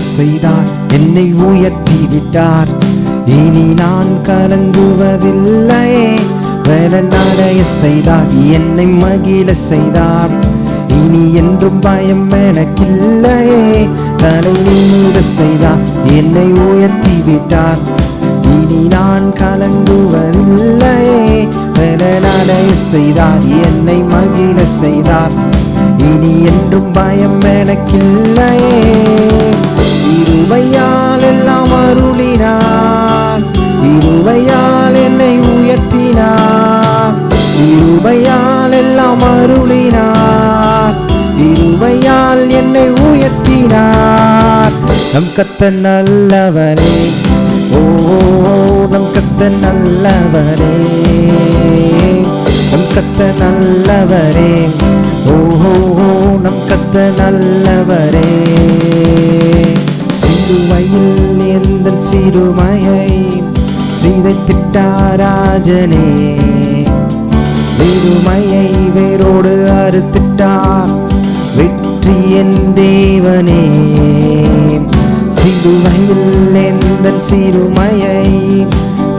செய்தார், என்னை உயர்த்தி விட்டார். இனி நான் கலங்குவதில்லையே. வேலனடைய செய்தார், என்னை மகிழ செய்தார். இனி என்றும் பயம் எனக்கில்லையே. தலை நிமிர செய்தார், என்னை உயர்த்தி விட்டார். இனி நான் கலங்குவதில்லையே. வேலனடைய செய்தார், என்னை மகிழ செய்தார். இனி என்றும் பயம் எனக்கில்லையே. கிருபையால் எல்லாம் அருளினார், கிருபையால் என்னை உயர்த்தினார். கிருபையால் எல்லாம் அருளினார், கிருபையால் என்னை உயர்த்தினார். நம் கர்த்தர் நல்லவரே, ஓ நம் கர்த்தர் நல்லவரே. நம் கர்த்தர் நல்லவரே, ஓ நம் கர்த்தர் நல்லவரே. சிலுவையில் எந்த சிறுமையை சிதைத்திட்டார் ராஜனே. சிறுமையை வேரோடு அறுத்திட்டார் வெற்றி என் தேவனே. சிலுவையில் எந்த சிறுமையை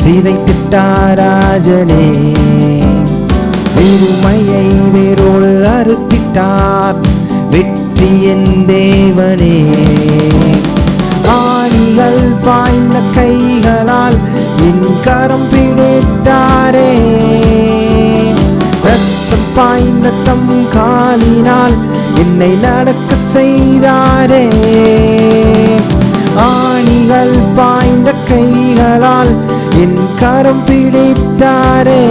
சிதைத்திட்டார் ராஜனே. சிறுமையை வேரோடு அறுத்திட்டார் வெற்றி என் தேவனே. ஆணிகள் பாய்ந்த கைகளால் என் கரம் பிடித்தாரே. ரத்தம் பாய்ந்த தம் காலினால் என்னை நடக்க செய்தாரே. ஆணிகள் பாய்ந்த கைகளால் என் கரம் பிடித்தாரே.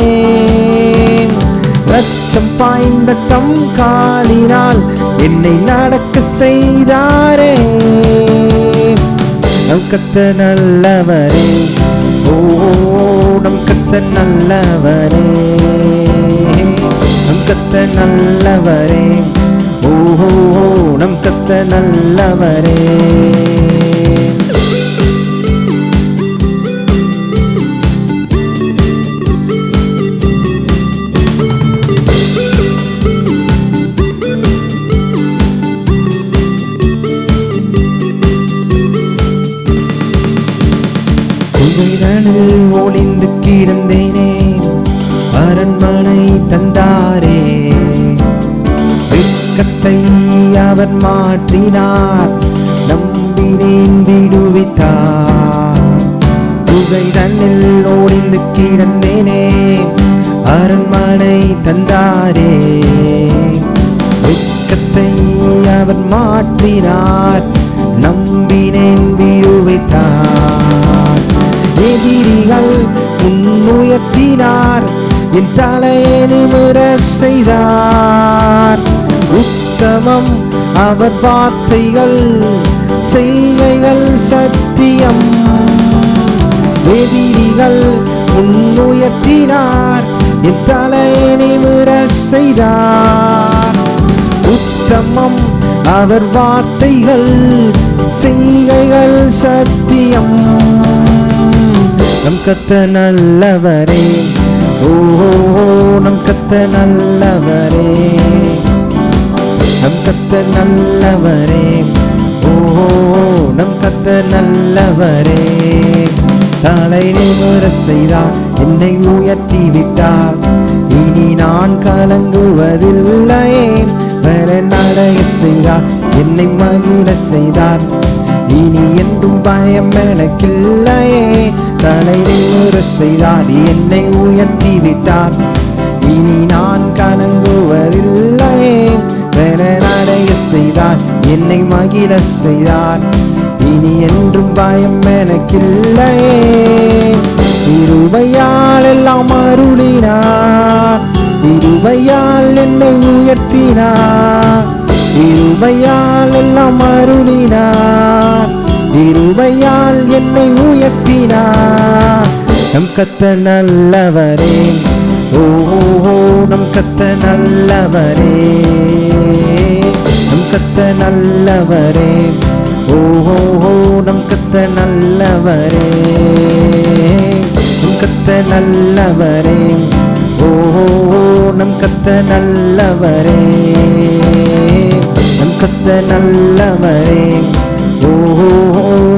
ரத்தம் பாய்ந்த தம் காலினால் என்னை நடக்க செய்தாரே. நம் கர்த்தர் நல்லவரே, ஓ நம் கர்த்தர் நல்லவரே. நம் கர்த்தர் நல்லவரே, ஓ நம் கர்த்தர் நல்லவரே. குகைதனில் ஒளிந்து கிடந்தேனே, அரண்மனை தந்தாரே. வெட்கத்தை அவர் மாற்றினார், நம்பினேன் விடுவித்தார். குகைதனில் ஒளிந்து கிடந்தேனே, அரண்மனை தந்தாரே. வெட்கத்தை அவர் மாற்றினார், நம்பினேன் விடுவித்தார். எதிரிகள் முன்னுயர்த்தினார், என் தலையை நிமிர செய்தார். உத்தமம் அவர் வார்த்தைகள், செய்கைகள் சத்தியம். எதிரிகள் முன்னுயர்த்தினார், என் தலையை நிமிர செய்தார். உத்தமம் அவர் வார்த்தைகள், செய்கைகள் சத்தியம். நம் கர்த்தர் நல்லவரே, ஓ நம் கர்த்தர் நல்லவரே. நம் கர்த்தர் நல்லவரே, ஓ நம் கர்த்தர் நல்லவரே. தலை நிமிர செய்தார், என்னை உயர்த்தி விட்டார். இனி நான் கலங்குவதில்லையே. வேலனடைய செய்தார், என்னை மகிழ செய்தார். இனி என்றும் பயம் எனக்கில்லையே. தலை நிமிர செய்தார், என்னை உயர்த்தி விட்டார். இனி நான் கலங்குவதில்லையே. வேலனடைய செய்தார், என்னை மகிழ செய்தார். இனி என்றும் பயம் எனக்கில்லையே. கிருபையால் எல்லாம் அருளினார், கிருபையால் என்னை உயர்த்தினார். கிருபையால் எல்லாம் அருளினார், கிருபையால் என்னை உயர்த்தினார். நம் கர்த்தர் நல்லவரே, ஓ நம் கர்த்தர் நல்லவரே. நம் கர்த்தர் நல்லவரே, ஓ நம் கர்த்தர் நல்லவரே. நம் கர்த்தர் நல்லவரே, ஓ நம் கர்த்தர் நல்லவரே. நம் கர்த்தர் நல்லவரே, ஓ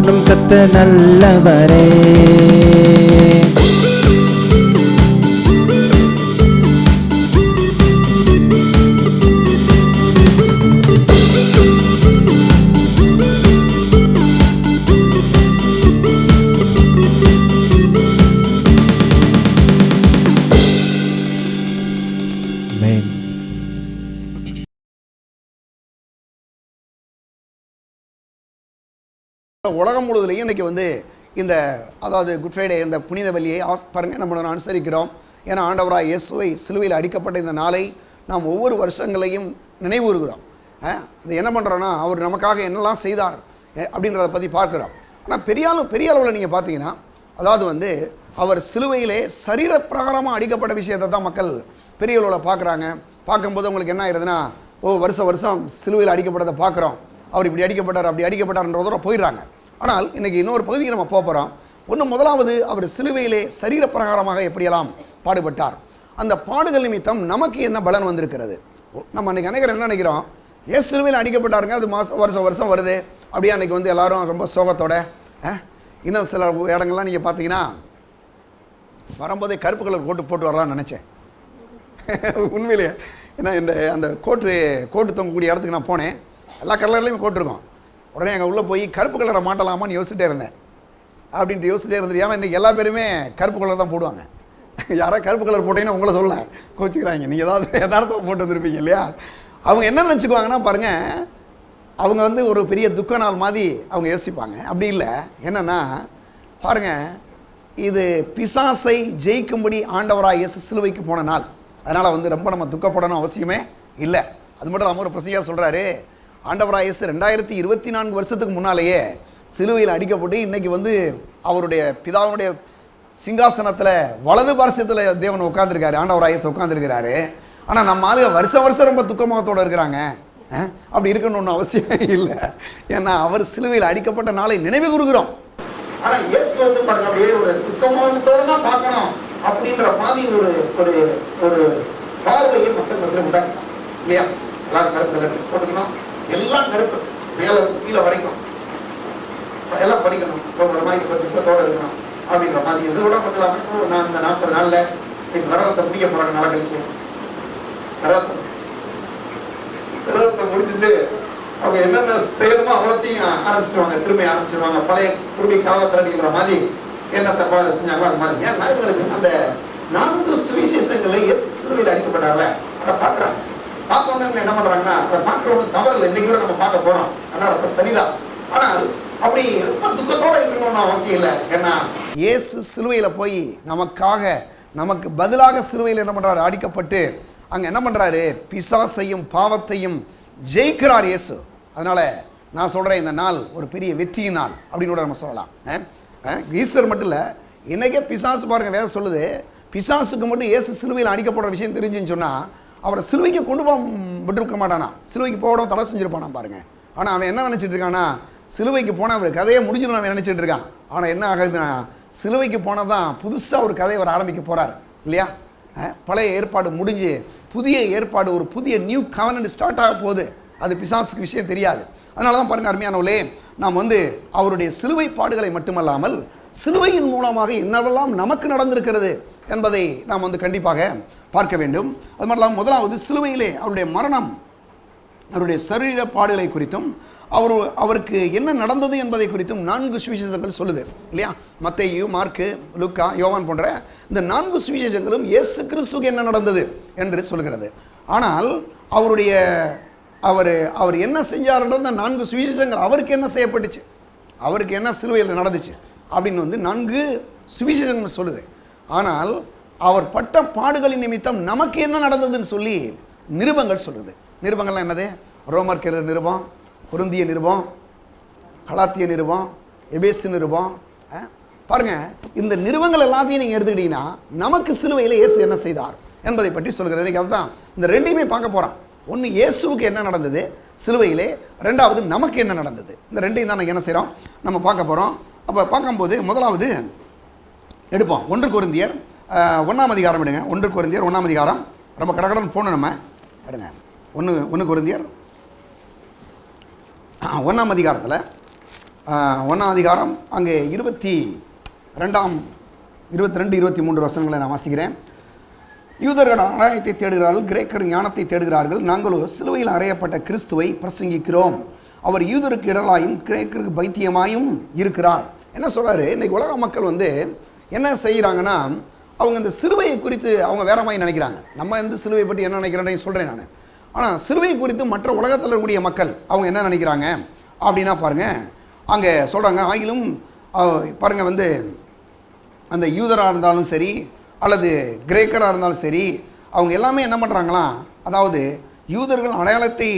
நம் கர்த்தர் நல்லவரே. உலகம் முழுவதுலையும் இன்றைக்கி வந்து இந்த அதாவது குட் ஃப்ரைடே இந்த புனித பலியை பாருங்கள் நம்ம அனுசரிக்கிறோம். ஏன்னா ஆண்டவராக இயேசுவை சிலுவையில் அடிக்கப்பட்ட இந்த நாளை நாம் ஒவ்வொரு வருஷங்களையும் நினைவுறுகிறோம். அது என்ன பண்ணுறோன்னா அவர் நமக்காக என்னெல்லாம் செய்தார் அப்படின்றத பற்றி பார்க்குறோம். ஆனால் பெரிய அளவில் நீங்கள் பார்த்தீங்கன்னா அதாவது வந்து அவர் சிலுவையிலே சரீர பிரகாரமாக அடிக்கப்பட்ட விஷயத்தை தான் மக்கள் பெரிய அளவில் பார்க்குறாங்க. பார்க்கும்போது அவங்களுக்கு என்ன ஆயிடுதுன்னா வருஷம் சிலுவையில் அடிக்கப்பட்டதை பார்க்குறோம். அவர் இப்படி அடிக்கப்பட்டார் அப்படி அடிக்கப்பட்டார்ன்றதோட போயிடுறாங்க. ஆனால் இன்றைக்கி இன்னொரு பகுதிக்கு நம்ம போகிறோம். முதலாவது அவர் சிலுவையிலே சரீர பிரகாரமாக எப்படியெல்லாம் பாடுபட்டார், அந்த பாடுகள் நிமித்தம் நமக்கு என்ன பலன் வந்திருக்கிறது. நம்ம அன்றைக்கி அனைவரும் என்ன நினைக்கிறோம், சிலுவையில் அடிக்கப்பட்டாருங்க, அது வருஷம் வருது அப்படியே அன்றைக்கி வந்து எல்லோரும் ரொம்ப சோகத்தோட. இன்னும் சில இடங்கள்லாம் நீங்கள் பார்த்தீங்கன்னா வரும்போதே கருப்பு கலர் போட்டு வரலாம்னு நினச்சேன் உண்மையிலேயே. ஏன்னா அந்த கோட்டு தொங்கக்கூடிய இடத்துக்கு நான் போனேன். எல்லா கலர்லேயுமே கோட்டிருக்கோம். உடனே அங்கே உள்ளே போய் கருப்பு கலரை மாட்டலாமான்னு யோசிச்சுட்டே இருந்தேன். அப்படின்ட்டு யோசிச்சுட்டே இருந்தது. ஏன்னா இன்றைக்கி எல்லா பேருமே கருப்பு கலர் தான் போடுவாங்க. யாராவது கருப்பு கலர் போட்டிங்கன்னா உங்களை சொல்ல கோச்சிக்கிறாங்க, நீங்கள் ஏதாவது யதார்த்தம் போட்டு வந்துருப்பீங்க இல்லையா. அவங்க என்ன நினச்சிக்குவாங்கன்னா பாருங்கள், அவங்க வந்து ஒரு பெரிய துக்க நாள் மாதிரி அவங்க யோசிப்பாங்க. அப்படி இல்லை. என்னென்னா பாருங்கள், இது பிசாசை ஜெயிக்கும்படி ஆண்டவராக இயேசு சிலுவைக்கு போன நாள். அதனால் வந்து ரொம்ப நம்ம துக்கப்படணும் அவசியமே இல்லை. அது மட்டும் நம்ம ஒரு பிரசையார் சொல்கிறாரு, ஆண்டவராக இயேசு 2024 வருஷத்துக்கு முன்னாலேயே சிலுவையில் அடிக்கப்பட்டு இன்றைக்கி வந்து அவருடைய பிதாவுடைய சிங்காசனத்தில் வலது பார்சத்தில் தேவன் உட்காந்துருக்காரு, ஆண்டவராக இயேசு உட்காந்துருக்கிறாரு. ஆனால் நம்ம ஆளுங்க வருஷம் ரொம்ப துக்கமுகத்தோடு இருக்கிறாங்க. அப்படி இருக்கணும்னு அவசியமே இல்லை. ஏன்னா அவர் சிலுவையில் அடிக்கப்பட்ட நாளை நினைவு கூறுகிறோம். ஆனால் இயேசு வந்து பாருங்க அப்படியே ஒரு துக்கமுகத்தோடு தான் பார்க்கணும் அப்படின்ற மாதிரி ஒரு ஒரு பார்வையை மக்கள் விட்டாங்க இல்லையா. எல்லாரும் கருப்பு ட்ரெஸ் போட்டுக்கணும், எல்லாம் கருப்பு மேலே கீழே வரைக்கும் எல்லாம் படிக்கணும், உங்களோட மாதிரி துக்கத்தோடு இருக்கணும் அப்படின்ற மாதிரி. இது கூட மட்டும் இல்லாமல் நான் இந்த 40 நாளில் இன்னைக்கு விரதத்தை முடிக்க போகிறாங்க. நாளை கழிச்சு விரதத்தை முடிச்சுட்டு அவங்க என்னென்ன செய்யணுமோ அவ்வளோத்தையும் ஆரம்பிச்சிருவாங்க, திரும்பி ஆரம்பிச்சிருவாங்க. பழைய குருடி காவ திரட்டிக்கிற மாதிரி என்ன தப்பாக செஞ்சாங்களோ அது மாதிரி. ஏன் நாய்களுக்கு அந்த 4 சுவிசேஷங்களில் சிலுவையில் அடிக்கப்பட்டார்ல அதை பார்க்குறாங்க. பார்த்தோன்னு என்ன பண்ணுறாங்கன்னா அதை பார்க்குறவங்க தவறு இல்லை, இன்னைக்கு கூட நம்ம பார்க்க போகிறோம். ஆனால் ரொம்ப சரிதான். ஆனால் அப்படி ரொம்ப துக்கத்தோடு இருக்கணும்னு அவசியம் இல்லை. ஏன்னா இயேசு சிலுவையில் போய் நமக்கு பதிலாக சிலுவையில் என்ன பண்ணுறாரு, அடிக்கப்பட்டு அங்கே என்ன பண்ணுறாரு, பிசாசையும் பாவத்தையும் ஜெயிக்கிறார் இயேசு. அதனால் நான் சொல்கிறேன், இந்த நாள் ஒரு பெரிய வெற்றியின் நாள் அப்படின்னு கூட நம்ம சொல்லலாம். ஈஸ்டர் மட்டும் இல்லை, இன்றைக்கே பிசாசு பாருங்கள், வேற சொல்லுது, பிசாசுக்கு மட்டும் இயேசு சிலுவையில் அடிக்கப்படுற விஷயம் தெரிஞ்சுன்னு சொன்னால் அவரை சிலுவைக்கு கொண்டு போக விட்டுருக்க மாட்டானா, சிலுவைக்கு போட தடை செஞ்சுருப்பானா பாருங்கள். ஆனால் அவன் என்ன நினச்சிட்டு இருக்கான்னா, சிலுவைக்கு போனால் அவர் கதையை முடிஞ்சிடும் அவன் நினச்சிட்டு இருக்கான். ஆனால் என்ன ஆகுதுன்னா, சிலுவைக்கு போனால் தான் புதுசாக ஒரு கதையை அவர் ஆரம்பிக்க போகிறார் இல்லையா. பழைய ஏற்பாடு முடிஞ்சு புதிய ஏற்பாடு, ஒரு புதிய நியூ கவர்னன்ட் ஸ்டார்ட் ஆக போகுது. அது பிசாசுக்கு விஷயம் தெரியாது. அதனால தான் பாருங்கள் அருமையானவர்களே, நாம் வந்து அவருடைய சிலுவை பாடுகளை மட்டுமல்லாமல் சிலுவையின் மூலமாக என்னவெல்லாம் நமக்கு நடந்திருக்கிறது என்பதை நாம் வந்து கண்டிப்பாக பார்க்க வேண்டும். அது மட்டும் இல்லாமல் முதலாவது சிலுவையிலே அவருடைய மரணம், அவருடைய சரீர பாடுகளை குறித்தும் அவருக்கு என்ன நடந்தது என்பதை குறித்தும் 4 சுவிசேஷங்கள் சொல்லுது இல்லையா. மத்தேயு, மார்க்கு, லூக்கா, யோவான் போன்ற இந்த 4 சுவிசேஷங்களும் இயேசு கிறிஸ்துவுக்கு என்ன நடந்தது என்று சொல்கிறது. ஆனால் அவர் என்ன செஞ்சார்ன்றது அந்த 4 சுவிசேஷங்கள் அவருக்கு என்ன செய்யப்பட்டுச்சு, அவருக்கு என்ன சிலுவையில் நடந்துச்சு அப்படின்னு வந்து 4 சுவிசேஷங்கள் சொல்லுது. ஆனால் அவர் பட்ட பாடுகளின் நிமித்தம் நமக்கு என்ன நடந்ததுன்னு சொல்லி நிருபங்கள் சொல்லுது. நிருபங்கள்லாம் என்னது, ரோமர் நிருபம், கொரிந்திய நிருபம், கலாத்திய நிருபம், எபேசு நிருபம். பாருங்கள், இந்த நிருபங்கள் எல்லாத்தையும் நீங்கள் எடுத்துக்கிட்டீங்கன்னா நமக்கு சிலுவையில் இயேசு என்ன செய்தார் என்பதை பற்றி சொல்கிறது. இன்றைக்கி அதுதான் இந்த ரெண்டையுமே பார்க்க போகிறோம். ஒன்று இயேசுவுக்கு என்ன நடந்தது சிலுவையிலே, ரெண்டாவது நமக்கு என்ன நடந்தது. இந்த ரெண்டையும் தான் நாங்கள் என்ன செய்கிறோம், நம்ம பார்க்க போகிறோம். அப்போ பார்க்கும்போது முதலாவது எடுப்போம் 1 கொரிந்தியர் 1ஆம் அதிகாரம் எடுங்க. 1 கொரிந்தியர் 1ஆம் அதிகாரம், ரொம்ப கடகடன் போகணும் நம்ம எடுங்க. 1 கொரிந்தியர் 1ஆம் அதிகாரத்தில் 1ஆம் அதிகாரம் அங்கே 22-23 வசனங்களை நான் வாசிக்கிறேன். யூதர்கள் ஆதாயத்தை தேடுகிறார்கள், கிரேக்கர் ஞானத்தை தேடுகிறார்கள். நாங்களோ சிலுவையில் அறையப்பட்ட கிறிஸ்துவை பிரசங்கிக்கிறோம். அவர் யூதருக்கு இடலாயும் கிரேக்கருக்கு பைத்தியமாயும் இருக்கிறார். என்ன சொல்கிறாரு? இன்றைக்கி உலக மக்கள் என்ன செய்கிறாங்கன்னா, அவங்க இந்த சிலுவையை குறித்து அவங்க வேற மாதிரி நினைக்கிறாங்க. நம்ம இந்த சிலுவை பற்றி என்ன நினைக்கிறேன்னு சொல்கிறேன் நான். ஆனால் சிலுவை குறித்து மற்ற உலகத்தில் இருக்கக்கூடிய மக்கள் அவங்க என்ன நினைக்கிறாங்க அப்படின்னா பாருங்கள், அங்கே சொல்கிறாங்க. ஆகிலும் பாருங்கள், அந்த யூதராக இருந்தாலும் சரி அல்லது கிரேக்கராக இருந்தாலும் சரி, அவங்க எல்லாமே என்ன பண்ணுறாங்களாம், அதாவது யூதர்கள் அடையாளத்தை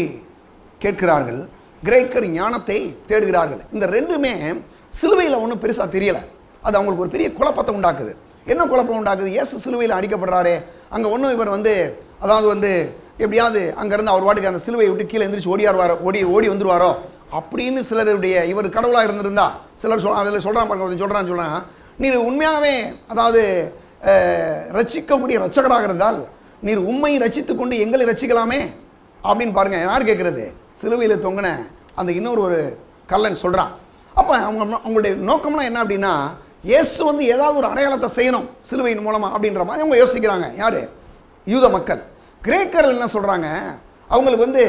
கேட்கிறார்கள், கிரேக்கர் ஞானத்தை தேடுகிறார்கள். இந்த ரெண்டுமே சிலுவையில் ஒன்றும் பெருசாக தெரியலை. அது அவங்களுக்கு ஒரு பெரிய குழப்பத்தை உண்டாக்குது. என்ன குழப்பம் உண்டாக்குது? இயேசு சிலுவையில் அடிக்கப்படுறாரே, அங்கே ஒன்றும் இவர் அதாவது எப்படியாவது அங்கேருந்து அவர் வாட்டுக்கு அந்த சிலுவையை விட்டு கீழே எந்திரிச்சு ஓடி வந்துடுவாரோ அப்படின்னு சிலருடைய, இவர் கடவுளாக இருந்திருந்தா சிலர் அதில் சொல்கிறான், நீர் உண்மையாகவே அதாவது ரட்சிக்கக்கூடிய ரட்சகராக இருந்தால் நீர் உண்மை ரட்சித்து கொண்டு எங்களை ரட்சிக்கலாமே அப்படின்னு பாருங்கள். யார் கேட்குறது? சிலுவையில் தொங்கின அந்த இன்னொரு கல்லன் சொல்கிறான். அப்போ அவங்களுடைய நோக்கம்லாம் என்ன அப்படின்னா, இயேசு ஏதாவது ஒரு அடையாளத்தை செய்யணும் சிலுவையின் மூலமாக அப்படின்ற மாதிரி அவங்க யோசிக்கிறாங்க. யார்? யூத மக்கள். கிரேக்கர்கள் என்ன சொல்கிறாங்க, அவங்களுக்கு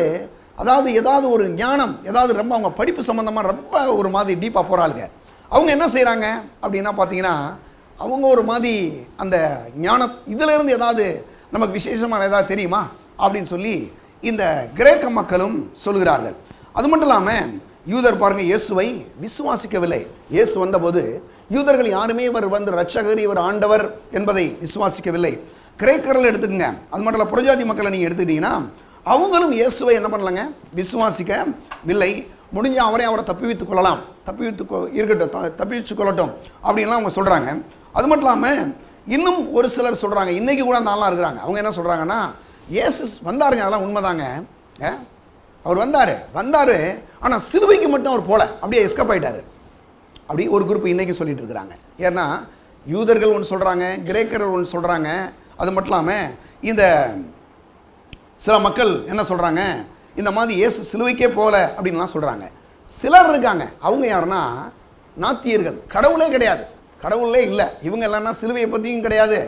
அதாவது ஏதாவது ஒரு ஞானம், ஏதாவது ரொம்ப அவங்க படிப்பு சம்மந்தமாக ரொம்ப ஒரு மாதிரி டீப்பாக போகிறாளுங்க. அவங்க என்ன செய்கிறாங்க அப்படின்னா பார்த்தீங்கன்னா, அவங்க ஒரு மாதிரி அந்த ஞானம் இதிலேருந்து ஏதாவது நமக்கு விசேஷமாக ஏதாவது தெரியுமா அப்படின்னு சொல்லி இந்த கிரேக்க மக்களும் சொல்கிறார்கள். அது மட்டும் இல்லாமல் யூதர் பாருங்கள், இயேசுவை விசுவாசிக்கவில்லை. இயேசு வந்தபோது யூதர்கள் யாருமே இவர் ரட்சகர், இவர் ஆண்டவர் என்பதை விசுவாசிக்கவில்லை. கிரேக்கர்கள் எடுத்துக்கங்க, அது மட்டும் இல்லை புறஜாதி மக்களை நீங்கள் எடுத்துக்கிட்டீங்கன்னா அவங்களும் இயேசுவை என்ன பண்ணலங்க, விசுவாசிக்கவில்லை. முடிஞ்சால் அவரை தப்பிவித்துக் கொள்ளலாம், தப்பிச்சு கொள்ளட்டும் அப்படின்லாம் அவங்க சொல்கிறாங்க. அது மட்டும் இல்லாமல் இன்னும் ஒரு சிலர் சொல்கிறாங்க, இன்றைக்கி கூட அந்த ஆள்லாம் இருக்கிறாங்க. அவங்க என்ன சொல்கிறாங்கன்னா, இயேசு வந்தாருங்க, அதெல்லாம் உண்மைதாங்க, அவர் வந்தார் ஆனால் சிலுவைக்கு மட்டும் அவர் போல, அப்படியே எஸ்கேப் ஆகிட்டார் அப்படி ஒரு குரூப் இன்றைக்கி சொல்லிட்டு இருக்கிறாங்க. ஏன்னா யூதர்கள் ஒன்று சொல்கிறாங்க, கிரேக்கர்கள் ஒன்று சொல்கிறாங்க. அது மட்டும் இல்லாமல் இந்த சில மக்கள் என்ன சொல்கிறாங்க, இந்த மாதிரி இயேசு சிலுவைக்கே போகல அப்படின்லாம் சொல்கிறாங்க. சிலர் இருக்காங்க, அவங்க யாருன்னா நாத்தியர்கள், கடவுளே கிடையாது, கடவுளே இல்லை. இவங்க இல்லைன்னா சிலுவையை பற்றியும் கிடையாது,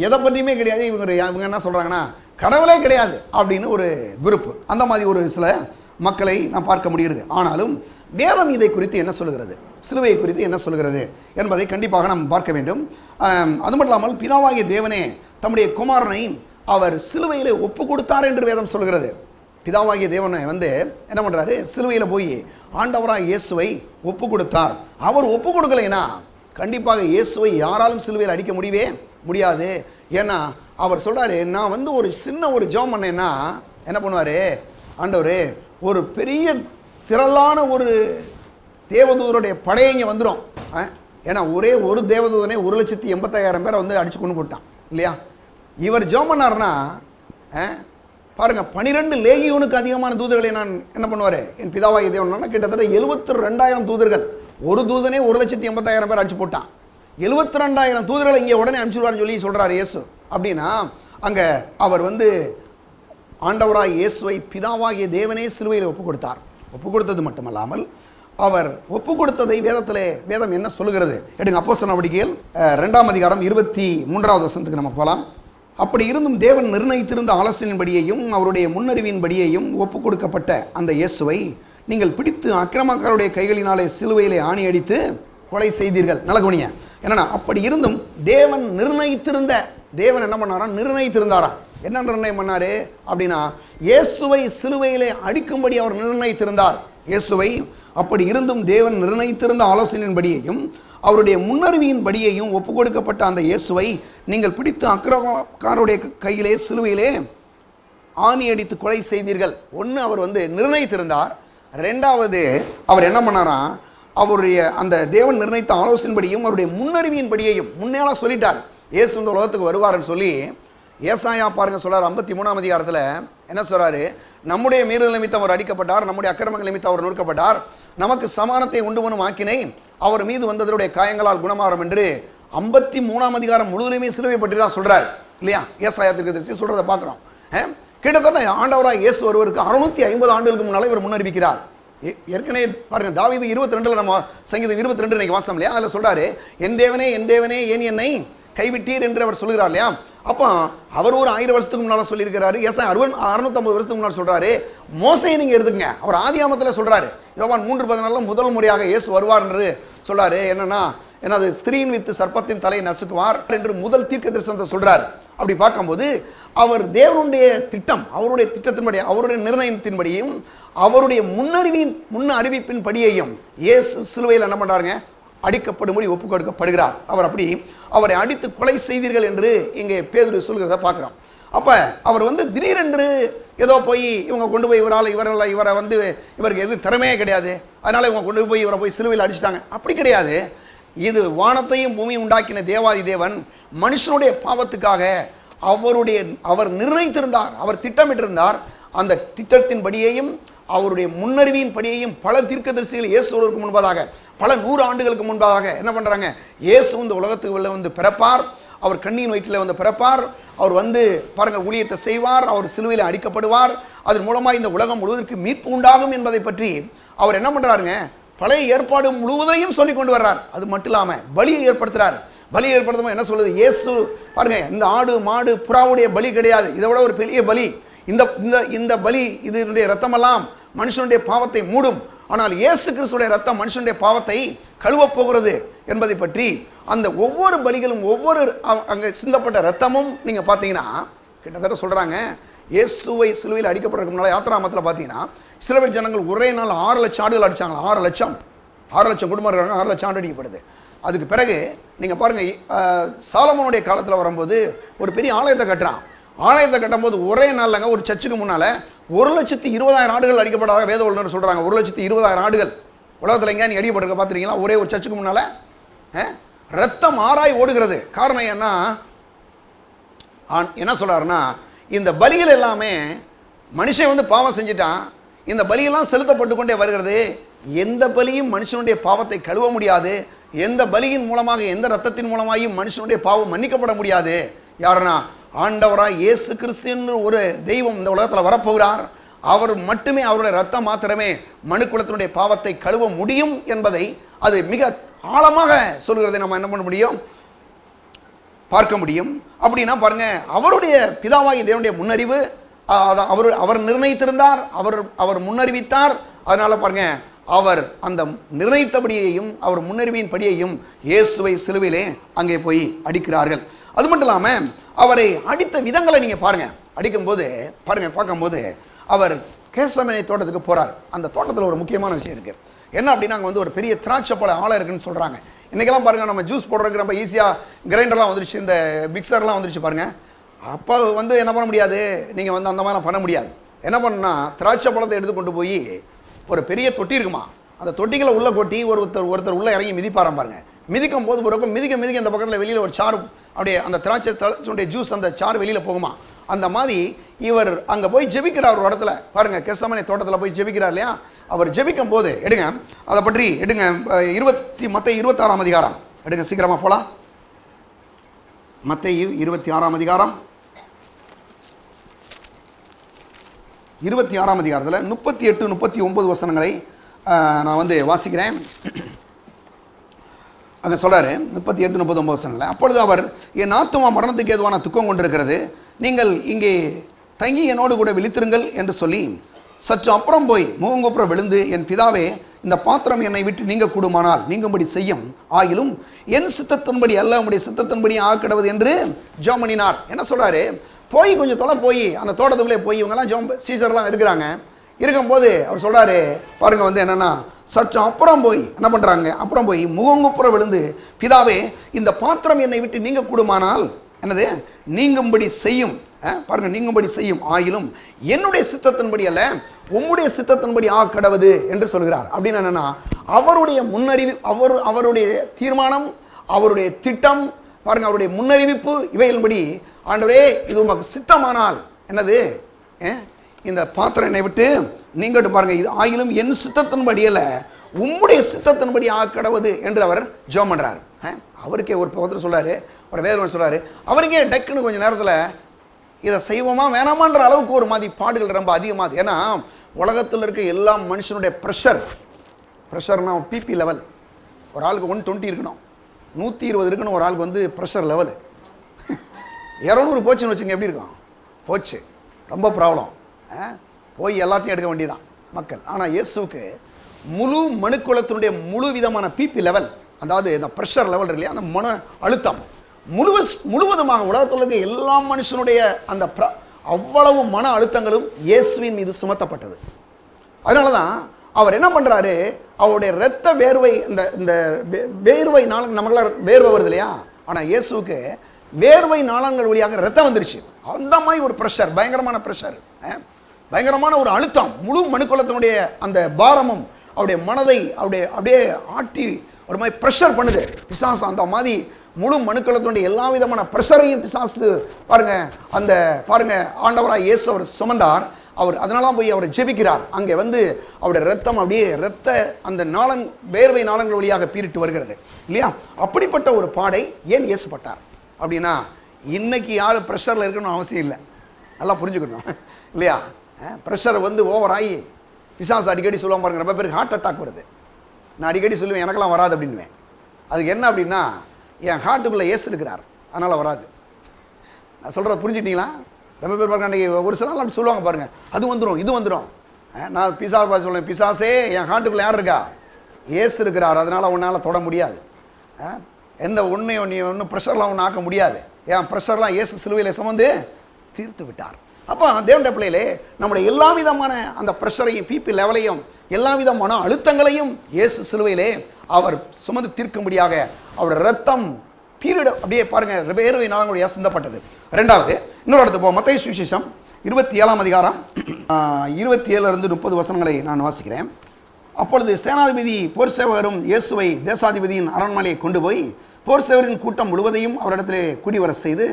எதை பற்றியுமே கிடையாது. இவங்க என்ன சொல்கிறாங்கன்னா கடவுளே கிடையாது அப்படின்னு ஒரு குரூப். அந்த மாதிரி ஒரு சில மக்களை நான் பார்க்க முடிகிறது. ஆனாலும் வேதம் இதை குறித்து என்ன சொல்கிறது, சிலுவையை குறித்து என்ன சொல்கிறது என்பதை கண்டிப்பாக நாம் பார்க்க வேண்டும். அது மட்டும் இல்லாமல் பிதாவாகிய தேவனே தம்முடைய குமாரனை அவர் சிலுவையில் ஒப்பு கொடுத்தார் என்று வேதம் சொல்கிறது. பிதாவாகிய தேவனை என்ன பண்ணுறாரு, சிலுவையில் போய் ஆண்டவராக இயேசுவை ஒப்பு கொடுத்தார். அவர் ஒப்பு கொடுக்கலைன்னா கண்டிப்பாக இயேசுவை யாராலும் சிலுவையில் அடிக்க முடியாது. ஏன்னா அவர் சொல்கிறாரு, நான் ஒரு சின்ன ஒரு ஜெபம் பண்ணேன்னா என்ன பண்ணுவார் ஆண்டவர், ஒரு பெரிய திரளான ஒரு தேவதூதருடைய படையை இங்கே வந்துடும். ஏன்னா ஒரே ஒரு தேவதூதனே 1,85,000 பேரை அடித்து கொண்டு போட்டான் இல்லையா. இவர் ஜெபம் பண்ணார்னா பாருங்கள், 12 லேகியோனுக்கு அதிகமான தூதர்களை நான் என்ன பண்ணுவார், என் பிதாவாகிய தேவன் கிட்டத்தட்ட 72,000 தூதர்கள். ஒரு தூதனே 1,80,000 பேர் அடிச்சு போட்டான். 72,000 தூதர்களை இங்கே உடனே அனுப்பிச்சுடுவார்னு சொல்லி சொல்கிறார் இயேசு. அப்படின்னா அங்கே அவர் ஆண்டவராக இயேசுவை பிதாவாகிய தேவனே சிலுவையில் ஒப்பு கொடுத்தார். ஒப்பு கொடுத்தது மட்டுமல்லாமல் அவர் ஒப்பு கொடுத்ததை வேதம் என்ன சொல்லுகிறது எடுங்க. அப்போஸ்தலர் நடவடிக்கைகள் 2ஆம் அதிகாரம் 23வது வசனத்துக்கு நம்ம போகலாம். அப்படி இருந்தும் தேவன் நிர்ணயித்திருந்த ஆலோசனையின்படியையும் அவருடைய முன்னறிவின்படியையும் ஒப்பு கொடுக்கப்பட்ட அந்த இயேசுவை நீங்கள் பிடித்து அக்கிரமக்காரருடைய கைகளினாலே சிலுவையிலே ஆணி அடித்து கொலை செய்தீர்கள். நல்ல கவனிங்க. என்னன்னா, அப்படி இருந்தும் தேவன் என்ன பண்ணாரா, நிர்ணயித்திருந்தாராம். என்ன நிர்ணயம் பண்ணாரு அப்படின்னா, இயேசுவை சிலுவையிலே அடிக்கும்படி அவர் நிர்ணயித்திருந்தார். இயேசுவை அப்படி இருந்தும் தேவன் நிர்ணயித்திருந்த ஆலோசனையின்படியையும் அவருடைய முன்னறிவியின்படியையும் ஒப்பு கொடுக்கப்பட்ட அந்த இயேசுவை நீங்கள் பிடித்து அக்கிரமக்காரருடைய கையிலே சிலுவையிலே ஆணி அடித்து கொலை செய்தீர்கள். ஒன்று, அவர் நிர்ணயித்திருந்தார். ரெண்டாவது, அவர் என்ன பண்ணாராம், அவருடைய அந்த தேவன் நிர்ணயித்த ஆலோசனையின்படியும் அவருடைய முன்னறிவியின்படியையும் முன்னேலாம் சொல்லிட்டார். இயேசு இந்த உலகத்துக்கு வருவார்னு சொல்லி ஏசாயா பாருங்க சொல்றார். 53ஆம் அதிகாரத்தில் என்ன சொல்றாரு, நம்முடைய மீறுதல் நிமித்தம் அவர் அடிக்கப்பட்டார், நம்முடைய அக்கிரமங்கள் நிமித்தம் அவர் நொறுக்கப்பட்டார், நமக்கு சமானத்தை உண்டு பண்ணும் ஆக்கினை அவர் மீது வந்ததனுடைய காயங்களால் குணமாறும் என்று 53ஆம் அதிகாரம் முழுவதுமே சிலுவை பற்றி தான் சொல்றாரு இல்லையா. ஏசாயா தீர்க்கதரிசி சொல்றதை பார்க்குறோம். கிட்டத்தட்ட ஆண்டவராக இயேசு ஒருவருக்கு 650 ஆண்டுகளுக்கு முன்னால் இவர் முன்னறிவிக்கிறார். ஏற்கனவே பாருங்க, தாவீது 22 நம்ம சங்கீதம் 22 இன்னைக்கு வாசித்தோம் இல்லையா, அதில் சொல்றாரு, என் தேவனே ஏன் என்னை கைவிட்டீர் என்று அவர் சொல்லுகிறார் இல்லையா. அப்போ அவர் ஒரு 1000 வருஷத்துக்கு முன்னால் சொல்லியிருக்கிறாரு. ஏசாயா 650 வருஷத்துக்கு முன்னால் சொல்றாரு. மோசையை நீங்க எடுத்துக்கங்க, அவர் ஆதியாமத்தில் சொல்றாரு. யோவான் 3:14 முதல் முறையாக இயேசு வருவார் என்று சொல்றாரு. என்னது ஸ்திரீயின் வித்து சர்ப்பத்தின் தலையை நசுக்குவார் என்று முதல் தீர்க்க தரிசனத்தை சொல்றாரு. அப்படி பார்க்கும்போது அவர் தேவனுடைய திட்டம், அவருடைய திட்டத்தின்படி, அவருடைய நிர்ணயத்தின்படியும் அவருடைய முன் அறிவிப்பின் படியையும் இயேசு சிலுவையில் என்ன பண்றாருங்க, அடிக்கப்படும்படி ஒப்பு கொடுக்கப்படுகிறார். அவர் அப்படி அவரை அடித்து கொலை செய்தீர்கள் என்று இங்கே பேதுரு சொல்கிறத பார்க்குறோம். அப்போ அவர் திடீரென்று ஏதோ போய் இவங்க கொண்டு போய் இவரை இவருக்கு எது திறமையே கிடையாது, அதனால இவங்க கொண்டு போய் இவரை போய் சிலுவையில் அடிச்சிட்டாங்க, அப்படி கிடையாது. இது வானத்தையும் பூமியும் உண்டாக்கின தேவாதி தேவன் மனுஷனுடைய பாவத்துக்காக அவர் நிர்ணயித்திருந்தார், அவர் திட்டமிட்டிருந்தார். அந்த திட்டத்தின்படியையும் அவருடைய முன்னறிவியின் படியையும் பல தீர்க்கதரிசிகள் இயேசு வருவதற்கு முன்பதாக, பல 100 ஆண்டுகளுக்கு முன்பாக என்ன பண்றாங்க, இயேசு இந்த உலகத்துக்கு பிறப்பார், அவர் கண்ணியின் வயிற்றில் பிறப்பார், அவர் பாருங்க ஊழியத்தை செய்வார், அவர் சிலுவையில் அடிக்கப்படுவார், அதன் மூலமாக இந்த உலகம் முழுவதற்கு மீட்பு உண்டாகும் என்பதை பற்றி அவர் என்ன பண்றாருங்க, பழைய ஏற்பாடு முழுவதையும் சொல்லி கொண்டு வர்றார். அது மட்டும் இல்லாமல் பலியை ஏற்படுத்துறார். பலியை ஏற்படுத்தும் என்ன சொல்லுது, இயேசு பாருங்க, இந்த ஆடு மாடு புறாவுடைய பலி கிடையாது, இதை விட ஒரு பெரிய பலி. இந்த பலி, இதனுடைய ரத்தமெல்லாம் மனுஷனுடைய பாவத்தை மூடும், ஆனால் இயேசு கிறிஸ்துடைய ரத்தம் மனுஷனுடைய பாவத்தை கழுவப் போகிறது என்பதை பற்றி அந்த ஒவ்வொரு பலிகளும் ஒவ்வொரு அங்கே சிந்தப்பட்ட ரத்தமும் நீங்க பார்த்தீங்கன்னா கிட்டத்தட்ட சொல்றாங்க, இயேசுவை சிலுவையில் அடிக்கப்படுறதுக்கு முன்னால யாத்திராமத்தில் பார்த்தீங்கன்னா இஸ்ரவேல் ஜனங்கள் ஒரே நாள் 6 லட்சம் ஆடுகள் அடிச்சாங்க. 6 லட்சம் குடும்பம் இருக்காங்க, 6 லட்சம் ஆடு அடிக்கப்படுது. அதுக்கு பிறகு நீங்க பாருங்க, சாலமோனுடைய காலத்தில் வரும்போது ஒரு பெரிய ஆலயத்தை கட்டுறான். ஆலயத்தை கட்டும்போது ஒரே நாள்லங்க ஒரு சர்ச்சுக்கு முன்னால 1,20,000 ஆடுகள் அடிக்கப்பட்டதாக வேத வல்லுநர் சொல்றாங்க. 1,20,000 ஆடுகள் உலகத்தில் எங்க நீ அடிக்கப்பட்டிருக்க பார்த்துருக்கீங்களா? ஒரே ஒரு சர்ச்சுக்கு முன்னால ரத்தம் ஆராய் ஓடுகிறது. காரணம் என்ன சொல்றாருன்னா, இந்த பலிகள் எல்லாமே மனுஷன் பாவம் செஞ்சுட்டான், இந்த பலியெல்லாம் செலுத்தப்பட்டு கொண்டே வருகிறது. எந்த பலியும் மனுஷனுடைய பாவத்தை கழுவ முடியாது, எந்த பலியின் மூலமாக எந்த ரத்தத்தின் மூலமாகவும் மனுஷனுடைய பாவம் மன்னிக்கப்பட முடியாது. யாருன்னா ஆண்டவராய் இயேசு கிறிஸ்து என்று ஒரு தெய்வம் இந்த உலகத்தில் வரப்போகிறார். அவர் மட்டுமே, அவருடைய ரத்தம் மாத்திரமே மனுக்குலத்தினுடைய பாவத்தை கழுவ முடியும் என்பதை அது மிக ஆழமாக சொல்கிறதை நம்ம என்ன பண்ண முடியும், பார்க்க முடியும். அப்படின்னா பாருங்க, அவருடைய பிதாவாகி தேவனுடைய முன்னறிவு, அவர் நிர்ணயித்திருந்தார், அவர் முன்னறிவித்தார். அதனால பாருங்க, அவர் அந்த நிர்ணயித்தபடியையும் அவர் முன்னறிவின் படியையும் இயேசுவை சிலுவையிலே அங்கே போய் அடிக்கிறார்கள். அது மட்டும் இல்லாமல் அவரை அடித்த விதங்களை நீங்க பாருங்க. அடிக்கும்போது பாருங்க, பார்க்கும்போது அவர் கேசமனை தோட்டத்துக்கு போறார். அந்த தோட்டத்தில் ஒரு முக்கியமான விஷயம் இருக்கு. என்ன அப்படின்னா, அங்கே ஒரு பெரிய திராட்சை பழ ஆலை இருக்குன்னு சொல்றாங்க. இன்னைக்கெல்லாம் பாருங்க, நம்ம ஜூஸ் போடுறதுக்கு ரொம்ப ஈஸியா கிரைண்டர்லாம் வந்துருச்சு, இந்த மிக்சர்லாம் வந்துருச்சு பாருங்க. அப்போ என்ன பண்ண முடியாது, நீங்க அந்த மாதிரி பண்ண முடியாது. என்ன பண்ணா, திராட்சை பழத்தை எடுத்து கொண்டு போய் ஒரு பெரிய தொட்டி இருக்குமா, அந்த தொட்டிகளை உள்ள கொட்டி ஒருத்தர் உள்ள இறங்கி மிதிப்பாரம் பாருங்க. மிதிக்கும் போது ஒரு மிதிக்க இந்த பக்கத்தில் வெளியில் ஒரு சாறு, அப்படியே அந்த திராட்சை ஜூஸ் அந்த சாறு வெளியில் போகுமா. அந்த மாதிரி இவர் அங்கே போய் ஜெபிக்கிறார் ஒரு இடத்துல பாருங்க, கெர்சமனே தோட்டத்தில் போய் ஜெபிக்கிறார் இல்லையா. அவர் ஜெபிக்கும் போது எடுங்க, அதை பற்றி எடுங்க, மத்தேயு 26ஆம் அதிகாரம் எடுங்க, சீக்கிரமா போலாம். மத்தேயு 26ஆம் அதிகாரம் 26ஆம் அதிகாரத்தில் 38, 39 வசனங்களை நான் வாசிக்கிறேன். அங்கே சொல்றாரு 38, 39 வசனங்கள். அப்பொழுது அவர், என் ஆத்துமா மரணத்துக்கு ஏதுவான துக்கம் கொண்டிருக்கிறது, நீங்கள் இங்கே தங்கி என்னோடு கூட விழித்திருங்கள் என்று சொல்லி சற்று அப்புறம் போய் முகங்குப்புற விழுந்து, என் பிதாவே, இந்த பாத்திரம் என்னை விட்டு நீங்க கூடுமானால் நீங்கும்படி செய்யும், ஆகிலும் என் சித்தத்தின்படி அல்ல உம்முடைய சித்தத்தின்படி ஆக்கிடுவது என்று ஜெபம் பண்ணினார். என்ன சொல்றாரு, போய் கொஞ்சம் தொலை போய் அந்த தோட்டத்துக்குள்ளே போய் இவங்கெல்லாம் சீசர்லாம் இருக்கிறாங்க. இருக்கும்போது அவர் சொல்றாரு பாருங்க, என்னன்னா சற்று அப்புறம் போய் என்ன பண்றாங்க, அப்புறம் போய் முகங்குப்புற விழுந்து, பிதாவே, இந்த பாத்திரம் என்னை விட்டு நீங்க கூடுமானால் என்னது நீங்கும்படி செய்யும், பாருங்க, நீங்கும்படி செய்யும், ஆகிலும் என்னுடைய சித்தத்தின்படி அல்ல உம்முடைய சித்தத்தின்படி ஆக்கடவது என்று சொல்கிறார். அப்படின்னு என்னன்னா, அவருடைய முன்னறிவு, அவருடைய தீர்மானம், அவருடைய திட்டம் பாருங்க, அவருடைய முன்னறிவிப்பு இவைகளின்படி, ஆண்டவரே இது உமக்கு சித்தமானால் என்னது, இந்த பாத்திரம் என்னை விட்டு நீங்கட்டு பாருங்க, இது ஆகிலும் என் சித்தத்தின்படி அல்ல உம்முடைய சித்தத்தின்படி ஆக்கடவது என்று அவர் ஜெபம் பண்றார். அவருக்கே ஒரு பக்கத்தில் சொல்றாரு, ஒரு வேதம் சொல்றாரு, அவருக்கே டக்குன்னு கொஞ்சம் நேரத்தில் இதை செய்வோமா வேணாமான்ற அளவுக்கு ஒரு மாதிரி பாடுகள் ரொம்ப அதிகமாகுது. ஏன்னா உலகத்தில் இருக்க எல்லா மனுஷனுடைய ப்ரெஷர்னா பிபி லெவல். ஒரு ஆளுக்கு 120 இருக்கணும், 120 இருக்கணும். ஒரு ஆளுக்கு வந்து ப்ரெஷர் லெவலு 200 போச்சுன்னு வச்சுங்க, எப்படி இருக்கும்? போச்சு, ரொம்ப ப்ராப்ளம். போய் எல்லாத்தையும் எடுக்க வேண்டியதான் மக்கள். ஆனால் இயேசுவுக்கு முழு மனுக்குலத்தினுடைய முழு விதமான பிபி லெவல், அதாவது இந்த ப்ரெஷர் லெவல் இல்லையா, அந்த மன அழுத்தம் முழுவதுமாக உலகத்தில் இருக்க எல்லா மனுஷனுடைய அந்த அவ்வளவு மன அழுத்தங்களும் இயேசுவின் மீது சுமத்தப்பட்டது. அதனால தான் அவர் என்ன பண்ணுறாரு, அவருடைய இரத்த வேர்வை, இந்த வேர்வை நாளங்கள் நமக்குலாம் வேர்வை வருது இல்லையா, ஆனால் இயேசுவுக்கு வேர்வை நாளங்கள் வழியாக ரத்தம் வந்துருச்சு. அந்த மாதிரி ஒரு ப்ரெஷர், பயங்கரமான ப்ரெஷர், பயங்கரமான ஒரு அழுத்தம், முழு மனுக்குலத்தினுடைய அந்த பாரமும் அவருடைய மனதை அப்படியே ஆட்டி ஒரு மாதிரி ப்ரெஷர் பண்ணுது பிசாசு. அந்த மாதிரி முழு மனுக்குலத்தினுடைய எல்லா விதமான ப்ரெஷரையும் பிசாசு பாருங்க ஆண்டவராக இயேசு அவர் சுமந்தார். அவர் அதனால போய் அவர் ஜெபிக்கிறார். அங்கே வந்து அவருடைய ரத்தம் அப்படியே அந்த வேர்வை நாளங்கள் வழியாக பீரிட்டு வருகிறது இல்லையா. அப்படிப்பட்ட ஒரு பாடை ஏன் இயேசுப்பட்டார் அப்படின்னா, இன்னைக்கு யாரும் ப்ரெஷரில் இருக்கணும்னு அவசியம் இல்லை. நல்லா புரிஞ்சுக்கணும் இல்லையா. ப்ரெஷர் வந்து ஓவர் ஆகி பிசாசு அடிக்கடி சொல்லுவாங்க பாருங்க, ரொம்ப பேருக்கு ஹார்ட் அட்டாக் வருது. நான் அடிக்கடி சொல்லுவேன், எனக்கெல்லாம் வராது அப்படின்னுவேன். அதுக்கு என்ன அப்படின்னா, என் ஹார்ட்டுக்குள்ளே இயேசு இருக்கிறார், அதனால் வராது. நான் சொல்கிறத புரிஞ்சுக்கிட்டீங்களா? ரொம்ப பேர் பாருங்க, அன்றைக்கி ஒரு சில நாள் அப்படி சொல்லுவாங்க பாருங்கள், அது வந்துடும் இது வந்துடும். நான் பிசாசா சொல்லுவேன், பிசாசே என் ஹார்ட்டுக்குள்ளே யார் இருக்கா? இயேசு இருக்கிறார், அதனால் உன்னால் தொட முடியாது. எந்த உண்மையும் நீ ஒன்றும் ப்ரெஷர்லாம் ஒன்றும் ஆக்க முடியாது. ஏன் ப்ரெஷர்லாம் இயேசு சிலுவையில் சுமந்து தீர்த்து விட்டார். அப்போ தேவனுடைய பிள்ளைகளே, நம்முடைய எல்லா விதமான அந்த ப்ரெஷரையும் பிபி லெவலையும் எல்லா விதமான அழுத்தங்களையும் இயேசு சிலுவையிலே அவர் சுமந்து தீர்க்கும்படியாக அவருடைய ரத்தம் பீரியட் அப்படியே பாருங்க வேர்வை நாளங்களுடைய சிந்தப்பட்டது. ரெண்டாவது இன்னொரு இடத்துக்கு போவோம். மத்தேயு சுவிசேஷம் 27ஆம் அதிகாரம் 27 to 30 வசனங்களை நான் வாசிக்கிறேன். அப்பொழுது சேனாதிபதி போர் சேவகரும் இயேசுவை தேசாதிபதியின் அரண்மனையை கொண்டு போய் போர் சேவரின் கூட்டம் முழுவதையும் அவரிடத்திலே குடிவர செய்து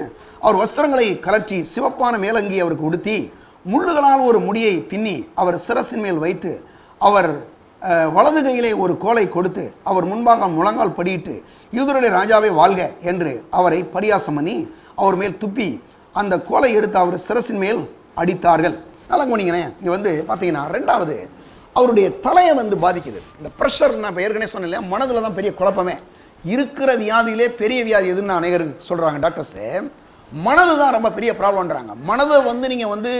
அவர் வஸ்திரங்களை கலற்றி சிவப்பான மேலங்கி அவருக்கு உடுத்தி முள்ளுகளால் ஒரு முடியை பின்னி அவர் சிரசின் மேல் வைத்து அவர் வலது கையிலே ஒரு கோலை கொடுத்து அவர் முன்பாக முழங்கால் படியிட்டு யூதருடைய ராஜாவே வாழ்க என்று அவரை பரியாசம் பண்ணி அவர் மேல் துப்பி அந்த கோலை எடுத்து அவர் சிரசின் மேல் அடித்தார்கள். நல்லா கவனிங்களேன். இங்கே வந்து பார்த்தீங்கன்னா ரெண்டாவது அவருடைய தலையை வந்து பாதிக்குது. இந்த ப்ரெஷர் நான் இப்போ ஏற்கனவே சொன்னேன் இல்லையா, மனதில் தான் பெரிய குழப்பமே. இருக்கிற வியாதியிலே பெரிய வியாதி எதுன்னு அநேகர் சொல்கிறாங்க டாக்டர்ஸு. மனது தான் ரொம்ப பெரிய ப்ராப்ளம்ன்றாங்க. மனதை வந்து நீங்கள் வந்து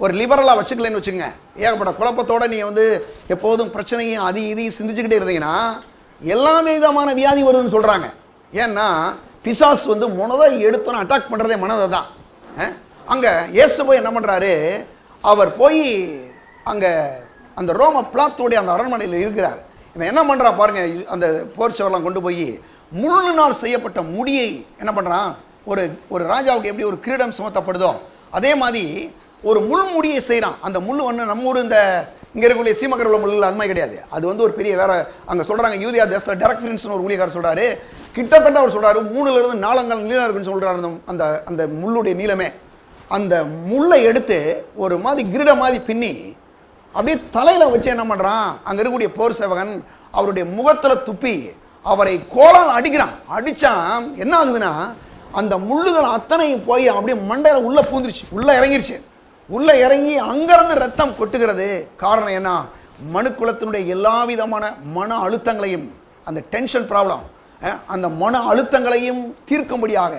ஒரு லிபரலாக வச்சுக்கலன்னு வச்சுங்க, ஏகப்பட்ட குழப்பத்தோடு நீங்கள் வந்து எப்போதும் பிரச்சனையும் இதையும் சிந்திச்சுக்கிட்டே இருந்தீங்கன்னா எல்லா விதமான வியாதி வருதுன்னு சொல்கிறாங்க. ஏன்னா பிசாசு வந்து மனதை எடுத்தோன்னு அட்டாக் பண்ணுறதே மனதை தான். அங்கே இயேசு போய் என்ன பண்ணுறாரு, அவர் போய் அங்கே அந்த ரோம பிளாத்தோடைய அந்த அரண்மனையில் இருக்கிறார். இவன் என்ன பண்ணுறான் பாருங்க, அந்த போர் சவரெலாம் கொண்டு போய் முழு நாள் செய்யப்பட்ட முடியை என்ன பண்ணுறான், ஒரு ராஜாவுக்கு எப்படி ஒரு கிரீடம் சுமத்தப்படுதோ அதே மாதிரி ஒரு முள்முடியை செய்கிறான். அந்த முள் வந்து நம்ம ஊர் இந்த இங்கே இருக்கக்கூடிய சீமக்கர் உள்ள முள்ளில் அது மாதிரி கிடையாது. அது வந்து ஒரு பெரிய வேற அங்கே சொல்கிறாங்க யூதியா தேசத்தில் டெரக் ஃபிரின்ஸ்னு ஒரு ஊழியக்காரர் சொல்கிறாரு, கிட்டத்தட்ட அவர் சொல்கிறாரு 3 to 4 நீளம் இருக்குன்னு சொல்கிறாரு. அந்த அந்த முள்ளுடைய நீளமே அந்த முள்ளை எடுத்து ஒரு மாதிரி கிரீட மாதிரி பின்னி அப்படியே தலையில் வச்சு என்ன பண்ணுறான், அங்கே இருக்கக்கூடிய போர் சேவகன் அவருடைய முகத்தில் துப்பி அவரை கோலால் அடிக்கிறான். அடித்தான் என்ன ஆகுதுன்னா, அந்த முள்ளுகள் அத்தனையும் போய் அப்படியே மண்டையில் உள்ளே பூந்துருச்சு, உள்ளே இறங்கிருச்சு. உள்ளே இறங்கி அங்கேருந்து ரத்தம் கொட்டுகிறது. காரணம் என்ன, மனுக்குலத்தினுடைய எல்லா விதமான மன அழுத்தங்களையும் அந்த டென்ஷன் ப்ராப்ளம் அந்த மன அழுத்தங்களையும் தீர்க்கும்படியாக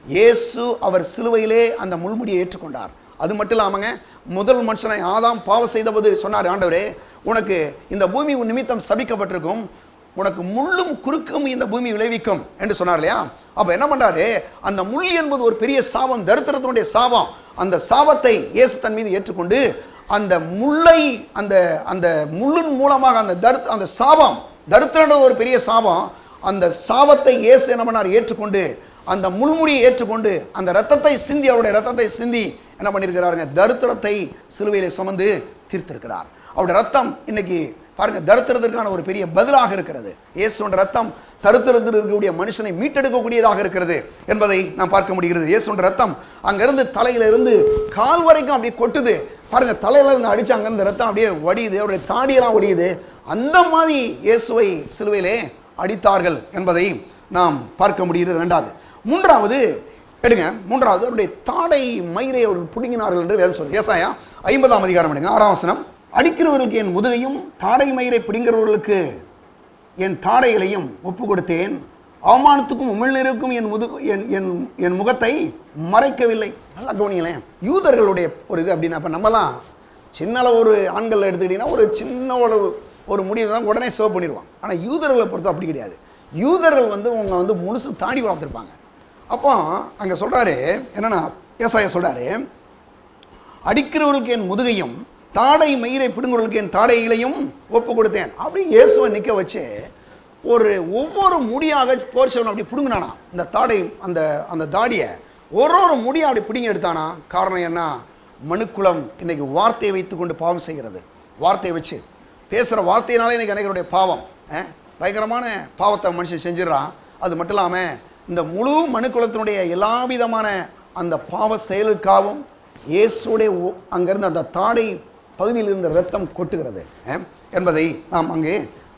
இயேசு அவர் சிலுவையிலே அந்த முள்முடியை ஏற்றுக்கொண்டார். அது மட்டும் இல்லாமங்க, முதல் மனுஷனை ஆதாம் பாவம் செய்தபோது சொன்னார், ஆண்டவரே உனக்கு இந்த பூமி உன் நிமித்தம் சபிக்கப்பட்டிருக்கும், உனக்கு முள்ளும் குறுக்கும் இந்த பூமி விளைவிக்கும் என்று சொன்னார் இல்லையா. அப்போ என்ன பண்ணுறாரு, அந்த முள் என்பது ஒரு பெரிய சாபம், தரித்திரத்தினுடைய சாபம். அந்த சாபத்தை இயேசு தன் மீது ஏற்றுக்கொண்டு அந்த முள்ளை அந்த முள்ளின் மூலமாக அந்த சாபம், தரித்திரன்றது ஒரு பெரிய சாபம், அந்த சாபத்தை இயேசு என்ன பண்ணார், ஏற்றுக்கொண்டு அந்த முள்முடியை ஏற்றுக்கொண்டு அந்த ரத்தத்தை சிந்தி அவருடைய ரத்தத்தை சிந்தி என்ன பண்ணியிருக்கிறாருங்க, தரித்திரத்தை சிலுவையிலே சுமந்து தீர்த்திருக்கிறார். அவருடைய ரத்தம் இன்னைக்கு பாருங்க தரித்திரத்திற்கான ஒரு பெரிய பதிலாக இருக்கிறது. இயேசுவின் ரத்தம் தரித்திரத்தில் இருக்கக்கூடிய மனுஷனை மீட்டெடுக்கக்கூடியதாக இருக்கிறது என்பதை நாம் பார்க்க முடிகிறது. இயேசுவின் ரத்தம் அங்கிருந்து தலையிலிருந்து கால் வரைக்கும் அப்படியே கொட்டுது பாருங்க. தலையில இருந்து அடிச்சு அங்கிருந்து ரத்தம் அப்படியே வடியுது, அவருடைய தாடியெல்லாம் ஒடியுது. அந்த மாதிரி இயேசுவை சிலுவையிலே அடித்தார்கள் என்பதை நாம் பார்க்க முடிகிறது. ரெண்டாவது. மூன்றாவது எடுங்க, மூன்றாவது அவருடைய தாடை மயிரை அவர்கள் புடுங்கினார்கள் என்று வேதம் சொல்லுது. ஏசாயா 50ஆம் அதிகாரம் எடுங்க, 6ஆம் வசனம். அடிக்கிறவர்களுக்கு என் முதுகையும் தாடை மயிரை பிடிங்கிறவர்களுக்கு என் தாடைகளையும் ஒப்பு கொடுத்தேன். அவமானத்துக்கும் உமிழ்நீருக்கும் என் முகத்தை மறைக்கவில்லை. நல்லா கவனிங்களேன். யூதர்களுடைய ஒரு இது அப்படின்னா, இப்போ நம்மலாம் சின்ன ஒரு ஆண்கள் எடுத்துக்கிட்டிங்கன்னா ஒரு சின்ன ஒரு முடிவை தான் உடனே சேவ் பண்ணிடுவான். ஆனால் யூதர்களை பொறுத்த அப்படி கிடையாது. யூதர்கள் அவங்க முழுசு தாடி வளர்த்துருப்பாங்க. அப்போ அங்கே சொல்கிறாரு என்னன்னா, ஏசாயா சொல்கிறாரு, அடிக்கிறவர்களுக்கு என் முதுகையும் தாடை மயிரை பிடுங்குறவர்களுக்கு என் தாடைகளையும் ஒப்பு கொடுத்தேன். அப்படி இயேசுவை நிற்க வச்சு ஒவ்வொரு முடியாக போர்ச்சவன் அப்படி பிடுங்கினானா. இந்த தாடை அந்த தாடியை ஒரு முடியாக அப்படி பிடுங்கி எடுத்தானா. காரணம் என்ன? மனுக்குலம் இன்னைக்கு வார்த்தையை வைத்து கொண்டு பாவம் செய்கிறது. வார்த்தையை வச்சு பேசுகிற வார்த்தையினாலே இன்னைக்கு அனைவருடைய பாவம், பயங்கரமான பாவத்தை மனுஷன் செஞ்சிடறான். அது மட்டும் இல்லாமல் இந்த முழு மனுக்குலத்தினுடைய எல்லா விதமான அந்த பாவ செயலுக்காகவும் இயேசுடைய அங்கிருந்து அந்த தாடை பகுதியில் இருந்த ரத்தம் கொட்டுகிறது என்பதை நாம் அங்கே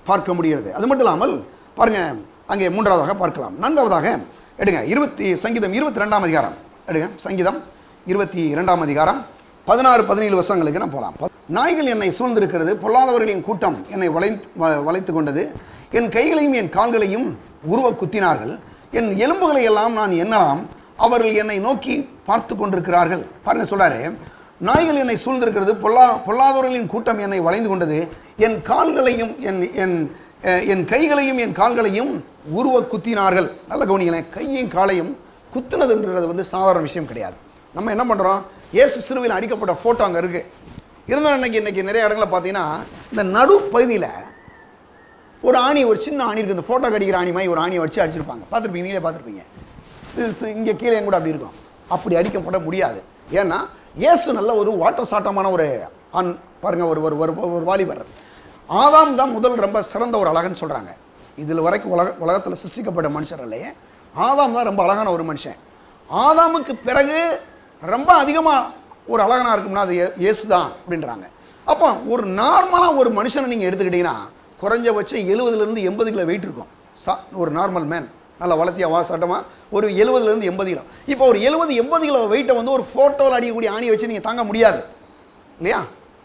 பார்க்க முடிகிறது. அது மட்டும் இல்லாமல் பாருங்க, அங்கே மூன்றாவதாக பார்க்கலாம். நான்காவதாக எடுங்க சங்கீதம் 22ஆம் அதிகாரம் எடுங்க. சங்கீதம் 22ஆம் அதிகாரம் 16-17 வசனங்களுக்கு நான் போகலாம். நாய்கள் என்னை சூழ்ந்திருக்கிறது, பொல்லாதவர்களின் கூட்டம் என்னை வளைத்து கொண்டது, என் கைகளையும் என் கால்களையும் உருவ குத்தினார்கள், என் எலும்புகளை எல்லாம் நான் எண்ணலாம், அவர்கள் என்னை நோக்கி பார்த்து கொண்டிருக்கிறார்கள். பாருங்க சொல்றாரு, நாய்கள் என்னை சூழ்ந்திருக்கிறது, பொல்லாதவர்களின் கூட்டம் என்னை வளைந்து கொண்டது, என் கால்களையும் என் கைகளையும் என் கால்களையும் உருவ குத்தினார்கள். நல்ல கவனிங்களேன். கையும் காலையும் குத்துனதுன்றது சாதாரண விஷயம் கிடையாது. நம்ம என்ன பண்ணுறோம், இயேசு சிலுவையில் அடிக்கப்பட்ட ஃபோட்டோ அங்கே இருக்குது. இருந்தாலும் இன்னைக்கு நிறைய இடங்களில் பார்த்தீங்கன்னா இந்த நடு பகுதியில் ஒரு ஆணி, ஒரு சின்ன ஆணி இருக்குது. இந்த ஃபோட்டோ கடிக்கிற ஆணி மாதிரி ஒரு ஆணியை வச்சு அடிச்சிருப்பாங்க. பார்த்துருப்பீங்க, நீங்களே பார்த்துருப்பீங்க. இங்கே கீழே கூட அப்படி இருக்கும். அப்படி அடிக்கப்பட முடியாது. ஏன்னா இயேசு நல்ல ஒரு வாட்டர் சாட்டமான ஒரு ஆண். பாருங்க, ஒரு வாலிபர். ஆதாம் தான் முதல் ரொம்ப சிறந்த ஒரு அழகன்னு சொல்கிறாங்க. இதில் வரைக்கும் உலகத்தில் சிருஷ்டிக்கப்பட்ட மனுஷர் இல்லையே, ஆதாம் தான் ரொம்ப அழகான ஒரு மனுஷன். ஆதாமுக்கு பிறகு ரொம்ப அதிகமாக ஒரு அழகனாக இருக்கும்னா அது இயேசு தான் அப்படின்றாங்க. அப்போ ஒரு நார்மலாக ஒரு மனுஷனை நீங்கள் எடுத்துக்கிட்டிங்கன்னா குறைஞ்சபட்சம் 70-80 கிலோ வெயிட் இருக்கும். ஒரு நார்மல் மேன், நல்லா வளர்த்தியா சட்டமாக ஒரு 70-80 கிலோ. இப்போ ஒரு 70-80 கிலோ வெயிட்டை ஒரு ஃபோட்டோவில் அடிக்கக்கூடிய ஆணியை வச்சு நீங்கள் தாங்க முடியாது இல்லையா?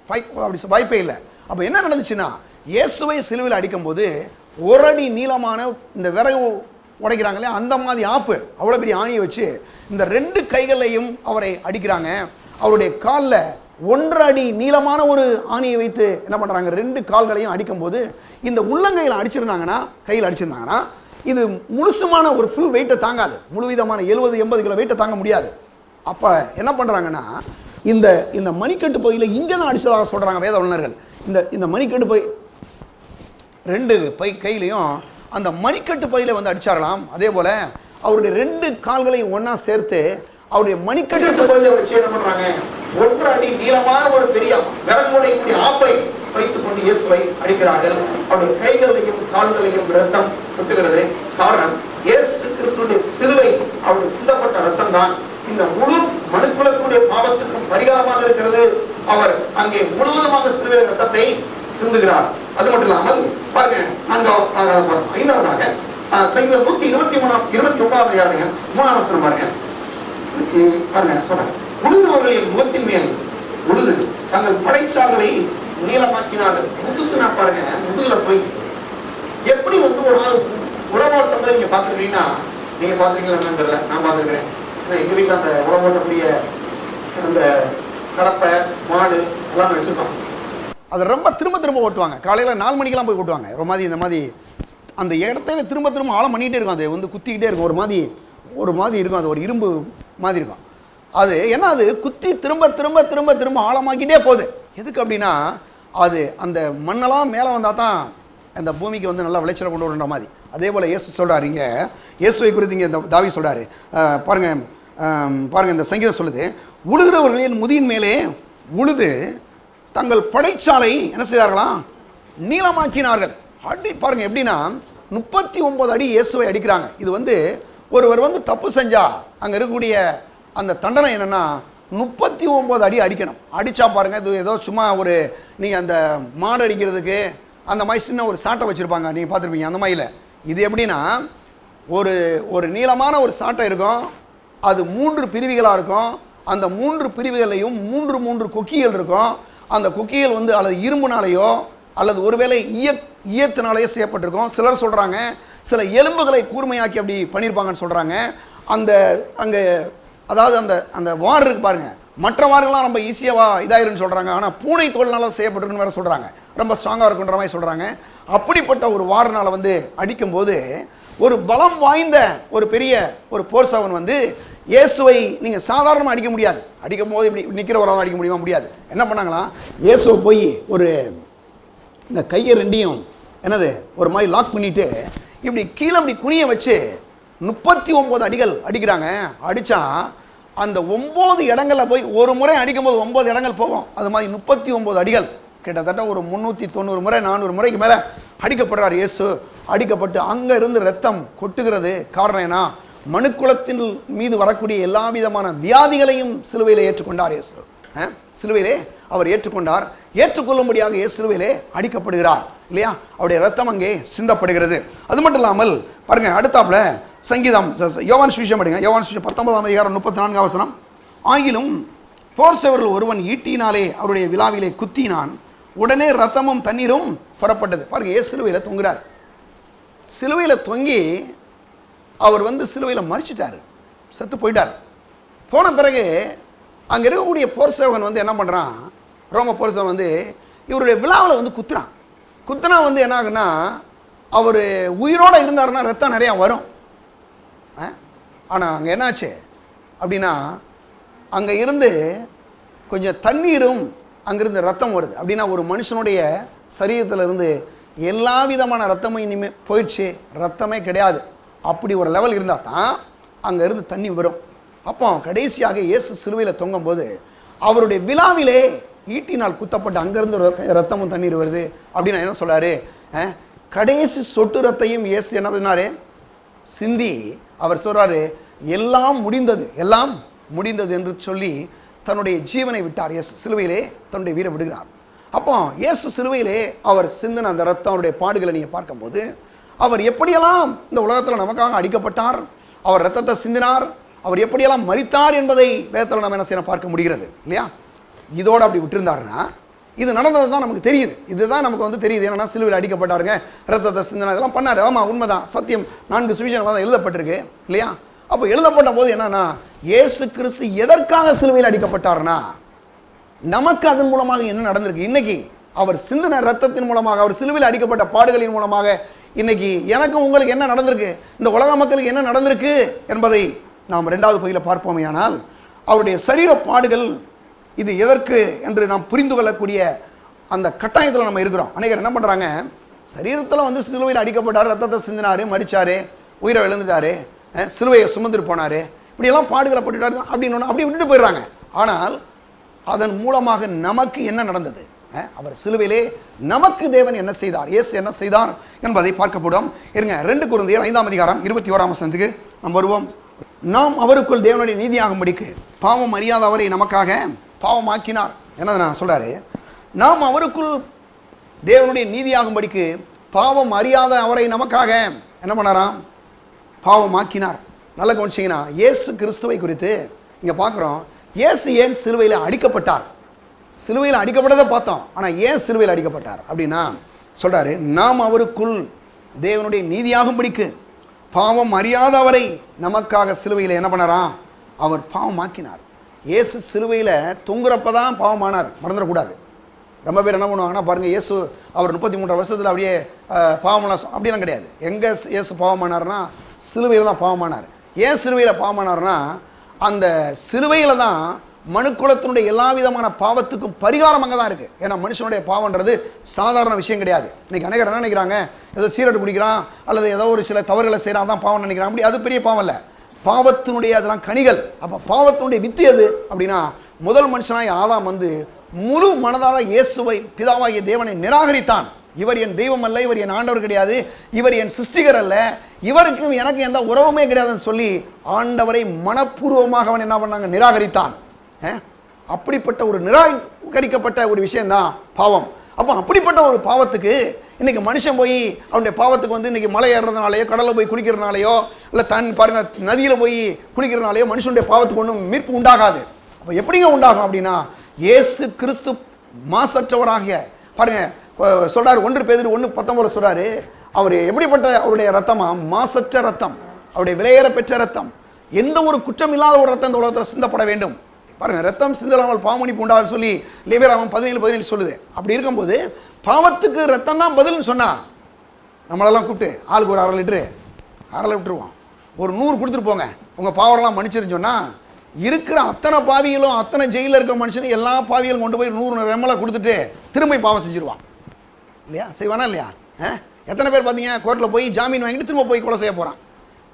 அப்படி வாய்ப்பே இல்லை. அப்போ என்ன நடந்துச்சுன்னா, இயேசுவை சிலுவையில் அடிக்கும்போது ஒரு அடி நீளமான இந்த விறகு உடைக்கிறாங்களே அந்த மாதிரி ஆப்பு, அவ்வளோ பெரிய ஆணியை வச்சு இந்த 2 கைகளையும் அவரை அடிக்கிறாங்க. அவருடைய காலில் 1.5 அடி நீளமான ஒரு ஆணியை வைத்து என்ன பண்ணுறாங்க, 2 கால்களையும் அடிக்கும்போது இந்த உள்ளங்கையில் அடிச்சிருந்தாங்கன்னா, கையில் அடிச்சிருந்தாங்கன்னா இது முழுசுமான ஒரு ஃபுல் வெயிட்டை தாங்காது. முழுவிதமான 70-80 கிலோ வெயிட்டை தாங்க முடியாது. அப்போ என்ன பண்ணுறாங்கன்னா, இந்த மணிக்கட்டு பகுதியில் இங்கே தான் அடித்ததாக சொல்கிறாங்க வேத வல்லுநர்கள். இந்த மணிக்கட்டு பகுதி 2 கையிலையும் அந்த மணிக்கட்டு பகுதியில் அடிச்சாரலாம். அதே போல் அவருடைய 2 கால்களையும் ஒன்றா சேர்த்து அவருடைய மணிக்கட்டு பகுதியில் வச்சு என்ன பண்ணுறாங்க, 1.5 அடி நீளமான ஒரு பெரிய விறகுடைய ஆப்பை வைத்துக் கொண்டு இயேசுவை அடிக்கிறார்கள். அவருடைய கைகளையும் கால்களையும் ரத்தம் கொட்டுகிறது. காரணம், இயேசு கிறிஸ்துவின் சிலுவை, அவருடைய சிந்தப்பட்ட ரத்தம் தான் இந்த முழு மனுக்குலத்துடைய பாவத்துக்கும் பரிகாரமாக இருக்கிறது. அவர் அங்கே முழுவதுமாக சிலுவை ரத்தத்தை சிந்துகிறார். அது மட்டும் இல்லாமல் பாருங்க, 5ஆவதாக சங்கீதம் 129 அதிகாரம் 3ஆம் வசனம் பாருங்க. சொல்றாங்க, உழுதுவர்களின் முகத்தின் மேல் உழுது தங்கள் படைச்சால்களை நீளமாக்கினார்கள். முதுகுனா பாருங்க, முதுகுல போய் எப்படி ஒரு நாள் உழவோட்டம் நீங்க பாத்துருக்கீங்கன்னா, நீங்க பாத்துருக்கீங்களா? நான் பாத்துருக்கிறேன். எங்க வீட்டுல அந்த உழவோட்டக்கூடிய அந்த கலப்பை மாடு எல்லாம் வச்சிருப்பாங்க. அதை ரொம்ப திரும்ப ஓட்டுவாங்க. காலையில் 4 மணிக்கெல்லாம் போய் ஓட்டுவாங்க. ஒரு மாதிரி இந்த மாதிரி அந்த இடத்துல திரும்ப ஆழம் பண்ணிகிட்டே இருக்கும். அது குத்திக்கிட்டே இருக்கும். ஒரு மாதிரி இருக்கும். அது ஒரு இரும்பு மாதிரி இருக்கும். அது ஏன்னா அது குத்தி திரும்ப ஆழமாக்கிட்டே போகுது. எதுக்கு அப்படின்னா, அது அந்த மண்ணெல்லாம் மேலே வந்தால் தான் அந்த பூமிக்கு நல்ல விளைச்சலை கொண்டு வருன்ற மாதிரி. அதே போல் இயேசு சொல்கிறார், இங்கே இயேசுவை குறித்து இங்கே இந்த தாவீது சொல்கிறாரு. பாருங்க இந்த சங்கீதம் சொல்லுது, உழுகிறவர்களின் முதியின் மேலே உழுது தங்கள் படைச்சாலை என்ன செய்தார்களாம், நீளமாக்கினார்கள். அடி பாருங்க எப்படின்னா 39 அடி இயேசுவை அடிக்கிறாங்க. இது ஒருவர் தப்பு செஞ்சா அங்கே இருக்கக்கூடிய அந்த தண்டனை என்னன்னா 39 அடி அடிக்கணும். அடிச்சா பாருங்க, இது ஏதோ சும்மா நீங்கள் அந்த மாடு அடிக்கிறதுக்கு அந்த மாதிரி சின்ன ஒரு சாட்டை வச்சுருப்பாங்க, நீங்கள் பார்த்துருப்பீங்க. அந்த மாதிரியில் இது எப்படின்னா ஒரு நீளமான ஒரு சாட்டை இருக்கும். அது 3 பிரிவுகளாக இருக்கும். அந்த 3 பிரிவுகளையும் 3 கொக்கிகள் இருக்கும். அந்த குக்கிகள் வந்து அல்லது இரும்புனாலேயோ அல்லது ஒருவேளை ஈயத்தினாலேயோ செய்யப்பட்டிருக்கும். சிலர் சொல்கிறாங்க சில எலும்புகளை கூர்மையாக்கி அப்படி பண்ணியிருப்பாங்கன்னு சொல்கிறாங்க. அந்த அங்கே அதாவது அந்த அந்த வார் இருக்கு பாருங்க, மற்ற வார்கள்லாம் ரொம்ப ஈஸியாக இதாயிருன்னு சொல்கிறாங்க. ஆனால் பூனை தோல்னால செய்யப்பட்டிருக்குன்னு வேறு சொல்கிறாங்க, ரொம்ப ஸ்ட்ராங்காக இருக்குன்ற மாதிரி சொல்கிறாங்க. அப்படிப்பட்ட ஒரு வாரினால் வந்து அடிக்கும்போது ஒரு பலம் வாய்ந்த ஒரு பெரிய ஒரு போர்சவன் வந்து இயேசுவை நீங்கள் சாதாரணமாக அடிக்க முடியாது. அடிக்கும் போது இப்படி நிற்கிறவராக அடிக்க முடியுமா? முடியாது. என்ன பண்ணாங்களாம், இயேசுவை போய் ஒரு இந்த கையை ரெண்டையும் என்னது ஒரு மாதிரி லாக் பண்ணிட்டு இப்படி கீழே இப்படி குனிய வச்சு 39 அடிகள் அடிக்கிறாங்க. அடித்தா அந்த 9 இடங்களில் போய் ஒரு முறை அடிக்கும்போது 9 இடங்கள் போகும். அது மாதிரி 39 அடிகள், கிட்டத்தட்ட ஒரு 390 முறை 400 முறைக்கு மேலே அடிக்கப்படுறார் இயேசு. அடிக்கப்பட்டு அங்கே இருந்து ரத்தம் கொட்டுகிறது. காரணம் என்ன? மனுக்குலத்தின் மீது வரக்கூடிய எல்லா விதமான வியாதிகளையும் சிலுவையில் ஏற்றுக்கொண்டார் இயேசு. சிலுவையிலே அவர் ஏற்றுக்கொண்டார். ஏற்றுக்கொள்ளும்படியாக இயேசு சிலுவையிலே அடிக்கப்படுகிறார் இல்லையா? அவருடைய ரத்தம் அங்கே சிந்தப்படுகிறது. அது மட்டும் இல்லாமல் பாருங்க, அடுத்தாப்புல சங்கீதம் யோவான் சுவிசேஷம் படிங்க. யோவான் சுவிசேஷம் 19ஆம் அதிகாரம் 34ஆம் வசனம். ஆகிலும் போர் சேவர்கள் ஒருவன் ஈட்டினாலே அவருடைய விலாவிலே குத்தினான், உடனே ரத்தமும் தண்ணீரும் புறப்பட்டது. பாருங்க, இயேசு சிலுவையில் தொங்குறார். சிலுவையில் தொங்கி அவர் வந்து சிலுவையில் மரிச்சிட்டார், செத்து போயிட்டார். போன பிறகு அங்கே இருக்கக்கூடிய போர் சேவகன் வந்து என்ன பண்ணுறான், ரோம போர் சேவகன் வந்து இவருடைய விழாவில் வந்து குத்துறான். குத்துனா வந்து என்ன ஆகுன்னா, அவர் உயிரோடு இருந்தாருன்னா ரத்தம் நிறையா வரும். ஆனால் அங்கே என்னாச்சு அப்படின்னா, அங்கே இருந்து கொஞ்சம் தண்ணீரும் அங்கிருந்து ரத்தம் வருது. அப்படின்னா ஒரு மனுஷனுடைய சரீரத்தில் இருந்து எல்லா விதமான ரத்தமும் இனிமேல் போயிடுச்சு, ரத்தமே கிடையாது. அப்படி ஒரு லெவல் இருந்தால் தான் அங்கே இருந்து தண்ணி வரும். அப்போ கடைசியாக இயேசு சிலுவையில் தொங்கும் போது அவருடைய விழாவிலே ஈட்டினால் குத்தப்பட்டு அங்கேருந்து ரத்தமும் தண்ணீர் வருது. அப்படின்னு என்ன சொல்கிறாரு, கடைசி சொட்டு ரத்தையும் இயேசு என்ன பண்ணாரு, சிந்தி அவர் சொல்கிறாரு, எல்லாம் முடிந்தது, எல்லாம் முடிந்தது என்று சொல்லி தன்னுடைய ஜீவனை விட்டார். இயேசு சிலுவையிலே தன்னுடைய வீரை விடுகிறார். அப்போ இயேசு சிலுவையிலே அவர் சிந்தின அந்த ரத்தம், அவருடைய பாடுகளை நீங்கள் பார்க்கும்போது அவர் எப்படியெல்லாம் இந்த உலகத்தில் நமக்காக அடிக்கப்பட்டார், அவர் ரத்தத்தை சிந்தினார், அவர் எப்படியெல்லாம் மரித்தார் என்பதை வேதத்தில் நம்ம என்ன செய்யணும் பார்க்க முடிகிறது இல்லையா? இதோடு அப்படி விட்டுருந்தாருன்னா இது நடந்தது தான் நமக்கு தெரியுது. இதுதான் நமக்கு வந்து தெரியுது. ஏன்னா சிலுவையில் அடிக்கப்பட்டாருங்க, ரத்தத்தை சிந்தினா இதெல்லாம் பண்ணார். ஆமாம், உண்மைதான், சத்தியம். 4 சுவிசேஷங்கள் தான் எழுதப்பட்டிருக்கு இல்லையா? அப்போ எழுதப்பட்ட போது என்னன்னா, இயேசு கிறிஸ்து எதற்காக சிலுவையில் அடிக்கப்பட்டார்னா நமக்கு அதன் மூலமாக என்ன நடந்திருக்கு, இன்னைக்கு அவர் சிந்தின ரத்தத்தின் மூலமாக, அவர் சிலுவையில் அடிக்கப்பட்ட பாடுகளின் மூலமாக இன்னைக்கு எனக்கும் உங்களுக்கு என்ன நடந்திருக்கு, இந்த உலக மக்களுக்கு என்ன நடந்திருக்கு என்பதை நாம் 2வது பகுதியில் பார்ப்போமே. ஆனால் அவருடைய சரீர பாடுகள் இது எதற்கு என்று நாம் புரிந்து கொள்ளக்கூடிய அந்த கட்டாயத்தில் நம்ம இருக்கிறோம். அநேகர் என்ன பண்ணுறாங்க, சரீரத்தில் வந்து சிலுவையில் அடிக்கப்பட்டார், ரத்தத்தை சிந்தினார், மரிச்சார், உயிரை இழந்துட்டார், சிலுவையை சுமந்துட்டு போனார், இப்படியெல்லாம் பாடுகளை பட்டுட்டார் அப்படின்னு அப்படி விட்டுட்டு போயிடுறாங்க. ஆனால் அதன் மூலமாக நமக்கு என்ன நடந்தது, அவர் சிலுவையிலே நமக்கு தேவன் என்ன செய்தார், இயேசு என்ன செய்தார் என்பதை பார்க்கப்படும். இருங்க, 2 கொரிந்தியர் 5ஆம் அதிகாரம் 21ஆம் வசனத்துக்கு நாம் வருவோம். நாம் அவருக்குள் தேவனுடைய நீதியாகும்படிக்கு பாவம் அறியாத அவரை நமக்காக பாவமாக்கினார். என்ன நான் சொல்றாரு, நாம் அவருக்குள் தேவனுடைய நீதியாகும்படிக்கு பாவம் அறியாத அவரை நமக்காக என்ன பண்ணாராம், பாவமாக்கினார். நல்லா கவனிச்சிங்கன்னா, இயேசு கிறிஸ்துவை குறித்து இங்கே பார்க்குறோம். இயேசு ஏன் சிலுவையில் அடிக்கப்பட்டார், சிலுவையில் அடிக்கப்பட்டதை பார்த்தோம், ஆனால் ஏன் சிலுவையில் அடிக்கப்பட்டார் அப்படின்னா சொல்கிறாரு, நாம் அவருக்குள் தேவனுடைய நீதியாகும்படிக்கு பாவம் அறியாத அவரை நமக்காக சிலுவையில் என்ன பண்ணாராம், அவர் பாவமாக்கினார். இயேசு சிலுவையில் தொங்குறப்ப தான் பாவமானார், மறந்துடக்கூடாது. ரொம்ப பேர் என்ன பண்ணுவாங்கன்னா பாருங்கள், இயேசு அவர் 33 வருஷத்தில் அப்படியே பாவமெல்லாம் அப்படிலாம் கிடையாது. எங்கே இயேசு பாவமானார்னா சிலுவையில் தான் பாவமானார். ஏன் சிலுவையில் பாவமானார்னா, அந்த சிலுவையில் தான் மனுக்குலத்தினுடைய எல்லா விதமான பாவத்துக்கும் பரிகாரம் அங்கே தான் இருக்குது. ஏன்னா மனுஷனுடைய பாவன்றது சாதாரண விஷயம் கிடையாது. இன்றைக்கி அநேகர் என்ன நினைக்கிறாங்க, ஏதோ சீரட் குடிக்கிறான் அல்லது ஏதோ ஒரு சில தவறுகளை செய்கிறான் தான் பாவம் நினைக்கிறான். அப்படி அது பெரிய பாவம் இல்லை, பாவத்தினுடைய அதெல்லாம் கனிகள். அப்போ பாவத்தினுடைய வித்து எது அப்படின்னா, முதல் மனுஷனாய் ஆதாம் வந்து முழு மனதார இயேசுவை பிதாவாகிய தேவனை நிராகரித்தான். இவர் என் தெய்வம் அல்ல, இவர் என் ஆண்டவர் கிடையாது, இவர் என் சிருஷ்டிகர் அல்ல, இவருக்கும் எனக்கு எந்த உறவுமே கிடையாதுன்னு சொல்லி ஆண்டவரை மனப்பூர்வமாக அவன் என்ன பண்ணாங்க, நிராகரித்தான். அப்படிப்பட்ட ஒரு நிராகரிக்கப்பட்ட ஒரு விஷயம்தான் பாவம். அப்போ அப்படிப்பட்ட ஒரு பாவத்துக்கு இன்னைக்கு மனுஷன் போய் அவனுடைய பாவத்துக்கு வந்து இன்னைக்கு மலை ஏறுறதுனாலையோ கடலில் போய் குளிக்கிறதுனாலையோ இல்லை பாருங்க நதியில் போய் குளிக்கிறதுனாலையோ மனுஷனுடைய பாவத்துக்கு ஒன்றும் மீட்பு உண்டாகாது. அப்போ எப்படிங்க உண்டாகும் அப்படின்னா, இயேசு கிறிஸ்து மாசற்றவராகிய பாருங்க சொல்றாரு 1 பேதுரு 1:19 சொல்றாரு, அவர் எப்படிப்பட்ட அவருடைய ரத்தமா? மாசற்ற ரத்தம், அவருடைய விலையேற பெற்ற ரத்தம், எந்த ஒரு குற்றம் இல்லாத ஒரு ரத்தம் இந்த உலகத்தில் சிந்தப்பட வேண்டும். பாருங்க, ரத்தம் சிந்தலாமல் பாவமன்னிப்பு உண்டாகும் சொல்லி லேவியராகமம் 17:17 சொல்லுது. அப்படி இருக்கும்போது பாவத்துக்கு ரத்தம் தான் பதில்னு சொன்னா நம்மளெல்லாம் கூப்பிட்டு ஆளுக்கு ஒரு அரை லிட்டரு விட்டுருவோம், ஒரு 100 கொடுத்துட்டு போங்க, உங்கள் பாவரெல்லாம் மன்னிச்சிருன்னு சொன்னால் இருக்கிற அத்தனை பாவிகளும் அத்தனை ஜெயிலில் இருக்க மனுஷனும் எல்லா பாவிகளும் கொண்டு போய் 100 எம்எல்ஏ கொடுத்துட்டு திரும்ப பாவம் செஞ்சிருவான் இல்லையா? செய்வானா இல்லையா? எத்தனை பேர் பார்த்தீங்க கோர்ட்டில் போய் ஜாமீன் வாங்கிட்டு திரும்ப போய் கொலை செய்ய போகிறான்,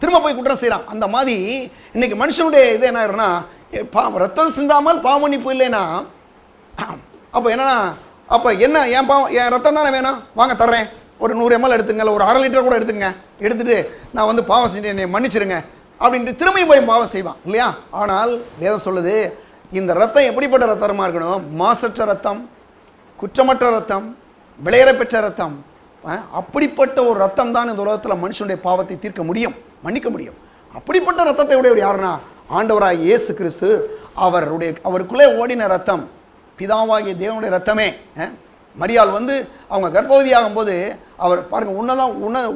திரும்ப போய் குற்றம் செய்கிறான். அந்த மாதிரி இன்னைக்கு மனுஷனுடைய இது என்ன ஆயிருன்னா, ரத்தம் சிந்தாமல் பாவமன்னிப்பு இல்லைன்னா அப்போ என்னன்னா, அப்போ என்ன என் பாவம் என் ரத்தம் தானே வேணும், வாங்க தர்றேன், ஒரு 100 ml எடுத்துங்க, ஒரு அரை லிட்டர் கூட எடுத்துங்க, எடுத்துட்டு நான் வந்து பாவம் செஞ்சு என்னை மன்னிச்சிருங்க அப்படின்ட்டு திரும்பியும் போய் பாவம் செய்வான் இல்லையா? ஆனால் வேதம் சொல்லுது, இந்த ரத்தம் எப்படிப்பட்ட ரத்தமாக இருக்கணும்? மாசற்ற ரத்தம், குற்றமற்ற ரத்தம், விலையேற பெற்ற ரத்தம். அப்படிப்பட்ட ஒரு ரத்தம் தான் இந்த உலகத்தில் மனுஷனுடைய பாவத்தை தீர்க்க முடியும், மன்னிக்க முடியும். அப்படிப்பட்ட ரத்தத்தை உடையவர் யாருன்னா ஆண்டவராய் இயேசு கிறிஸ்து. அவருக்குள்ளே ஓடின ரத்தம் பிதாவாகிய தேவனுடைய ரத்தமே. மரியாள் வந்து அவங்க கர்ப்பவதியாகும் போது அவர் பாருங்க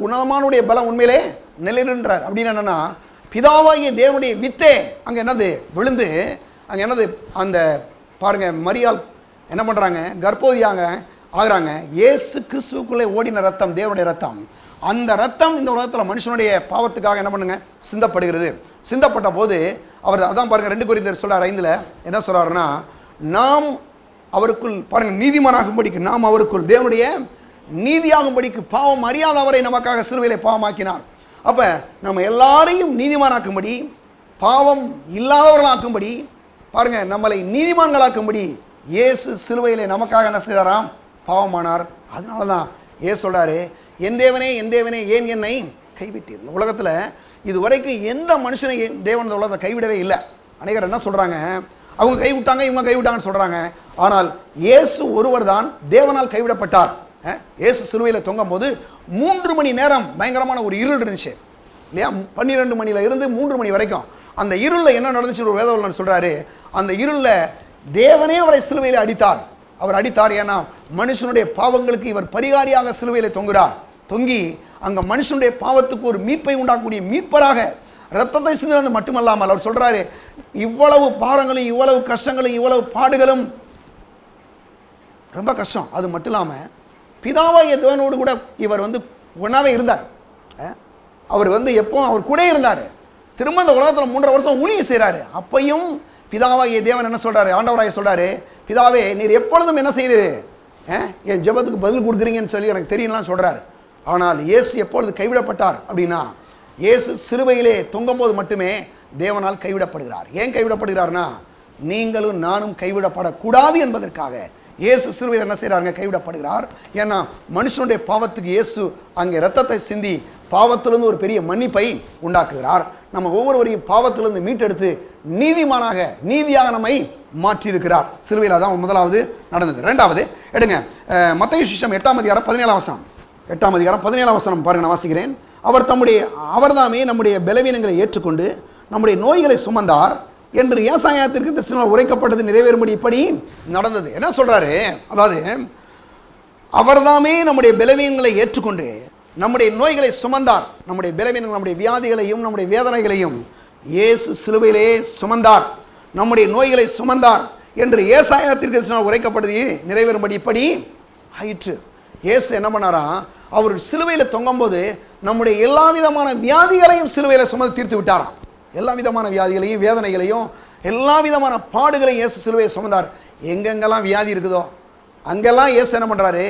உன்னதமானுடைய பலம் உண்மையிலே நிலைநின்றார். அப்படின்னு என்னன்னா, பிதாவாகிய தேவனுடைய வித்தே அங்கே என்னது விழுந்து அங்கே என்னது அந்த பாருங்க மரியாள் என்ன பண்ணுறாங்க, கர்ப்பவதியாக ஆகுறாங்க. இயேசு கிறிஸ்துவுக்குள்ளே ஓடின ரத்தம் தேவனுடைய ரத்தம். அந்த ரத்தம் இந்த உலகத்தில் மனுஷனுடைய பாவத்துக்காக என்ன பண்ணுங்க சிந்தப்படுகிறது. சிந்தப்பட்ட போது அவர் அதான் பாருங்க 2 கொரிந்தியர் சொல்றார் 5 என்ன சொல்றாருன்னா, நாம் அவருக்குள் பாருங்க நீதிமானாகும்படிக்கு, நாம் அவருக்குள் தேவனுடைய நீதியாகும்படிக்கு பாவம் அறியாத அவரை நமக்காக சிலுவையிலே பாவமாக்கினார். அப்ப நம்ம எல்லாரையும் நீதிமானாக்கும்படி, பாவம் இல்லாதவர்களாக்கும்படி, பாருங்க நம்மளை நீதிமான்களாக்கும்படி இயேசு சிலுவையிலே நமக்காக என்ன செய்தாராம்? பாவமானார். அதனால தான் இயேசு சொல்றாரு, என் தேவனே என் தேவனே ஏன் என்னை கைவிட்டீர். இந்த உலகத்தில் இதுவரைக்கும் எந்த மனுஷனை தேவன் இந்த உலகத்தை கைவிடவே இல்லை. அநேகர் என்ன சொல்றாங்க, அவங்க கைவிட்டாங்க இவங்க கைவிட்டாங்கன்னு சொல்றாங்க. ஆனால் இயேசு ஒருவர் தான் தேவனால் கைவிடப்பட்டார். இயேசு சிலுவையில் தொங்கும் போது 3 மணி நேரம் பயங்கரமான ஒரு இருள் இருந்துச்சு இல்லையா? 12 மணில இருந்து 3 மணி வரைக்கும் அந்த இருளில் என்ன நடந்துச்சு ஒரு வேதவல்லன் சொல்றாரு, அந்த இருளில் தேவனே அவரை சிலுவையில் அடித்தார். அவர் அடித்தார் ஏன்னா மனுஷனுடைய பாவங்களுக்கு இவர் பரிகாரியாக சிலுவையில் தொங்குறார். தொங்கி அங்க மனுஷனுடைய பாவத்துக்கு ஒரு மீட்பை உண்டாக்கக்கூடிய மீட்பராக ரத்தத்தை சிந்தினது மட்டுமல்லாமல் அவர் சொல்றாரு, இவ்வளவு பாரங்களும் இவ்வளவு கஷ்டங்களும் இவ்வளவு பாடுகளும் ரொம்ப கஷ்டம். அது மட்டும் இல்லாமல் பிதாவாகிய தேவனோடு கூட இவர் வந்து ஒன்றாவே இருந்தார். அவர் வந்து எப்போ அவர் கூட இருந்தார். திரும்ப இந்த உலகத்தில் 3.5 வருஷம் ஊழியம் செய்கிறாரு. அப்பையும் பிதாவாகிய தேவன் என்ன சொல்றாரு, ஆண்டவராய சொல்றாரு, பிதாவே நீர் எப்பொழுதும் என்ன செய்கிறீரு, என் ஜெபத்துக்கு பதில் கொடுக்குறீங்கன்னு சொல்லி எனக்கு தெரியும்லாம் சொல்றாரு. ஆனால் இயேசு எப்பொழுது கைவிடப்பட்டார் அப்படின்னா, இயேசு சிலுவையிலே தொங்கும் போது மட்டுமே தேவனால் கைவிடப்படுகிறார். ஏன் கைவிடப்படுகிறார்னா, நீங்களும் நானும் கைவிடப்படக்கூடாது என்பதற்காக இயேசு சிலுவையில் என்ன செய்கிறாருங்க, கைவிடப்படுகிறார். ஏன்னா மனுஷனுடைய பாவத்துக்கு இயேசு அங்கே ரத்தத்தை சிந்தி பாவத்திலிருந்து ஒரு பெரிய மன்னிப்பை உண்டாக்குகிறார். நம்ம ஒவ்வொருவரையும் பாவத்திலிருந்து மீட்டெடுத்து நீதியாக நம்மை மாற்றியிருக்கிறார். சிலுவையில் தான் முதலாவது நடந்தது. 2வது எடுங்க, மத்தேயு சுவிசேஷம் 8ஆம் அதிகாரம் 17ஆம் வசனம். 8ஆம் அதிகாரம் 17ஆம் வசனம் பாருங்க, நான் வாசிக்கிறேன். அவர்தாமே நம்முடைய பலவீனங்களை ஏற்றுக்கொண்டு நம்முடைய நோய்களை சுமந்தார் என்று ஏசாயாத்திற்கு தரிசனம் உரைக்கப்பட்டது நிறைவேறும்படி இப்படி நடந்தது. என்ன சொல்றாரு, அதாவது அவர்தாமே நம்முடைய பலவீனங்களை ஏற்றுக்கொண்டு நம்முடைய நோய்களை சுமந்தார். நம்முடைய பலவீனங்கள், நம்முடைய வியாதிகளையும் நம்முடைய வேதனைகளையும் இயேசு சிலுவையிலே சுமந்தார். நம்முடைய நோய்களை சுமந்தார் என்று ஏசாயாத்திற்கு தரிசனம் உரைக்கப்பட்டது நிறைவேறும்படி இப்படி ஆயிற்று. இயேசு என்ன பண்ணாரா, அவர் சிலுவையில் தொங்கும் போது நம்முடைய எல்லா விதமான வியாதிகளையும் சிலுவையில் சுமந்து தீர்த்து விட்டாராம். எல்லா விதமான வியாதிகளையும் வேதனைகளையும் எல்லா விதமான பாடுகளையும் இயேசு சிலுவையை சுமந்தார். எங்கெங்கெல்லாம் வியாதி இருக்குதோ அங்கெல்லாம் இயேசு என்ன பண்ணுறாரு,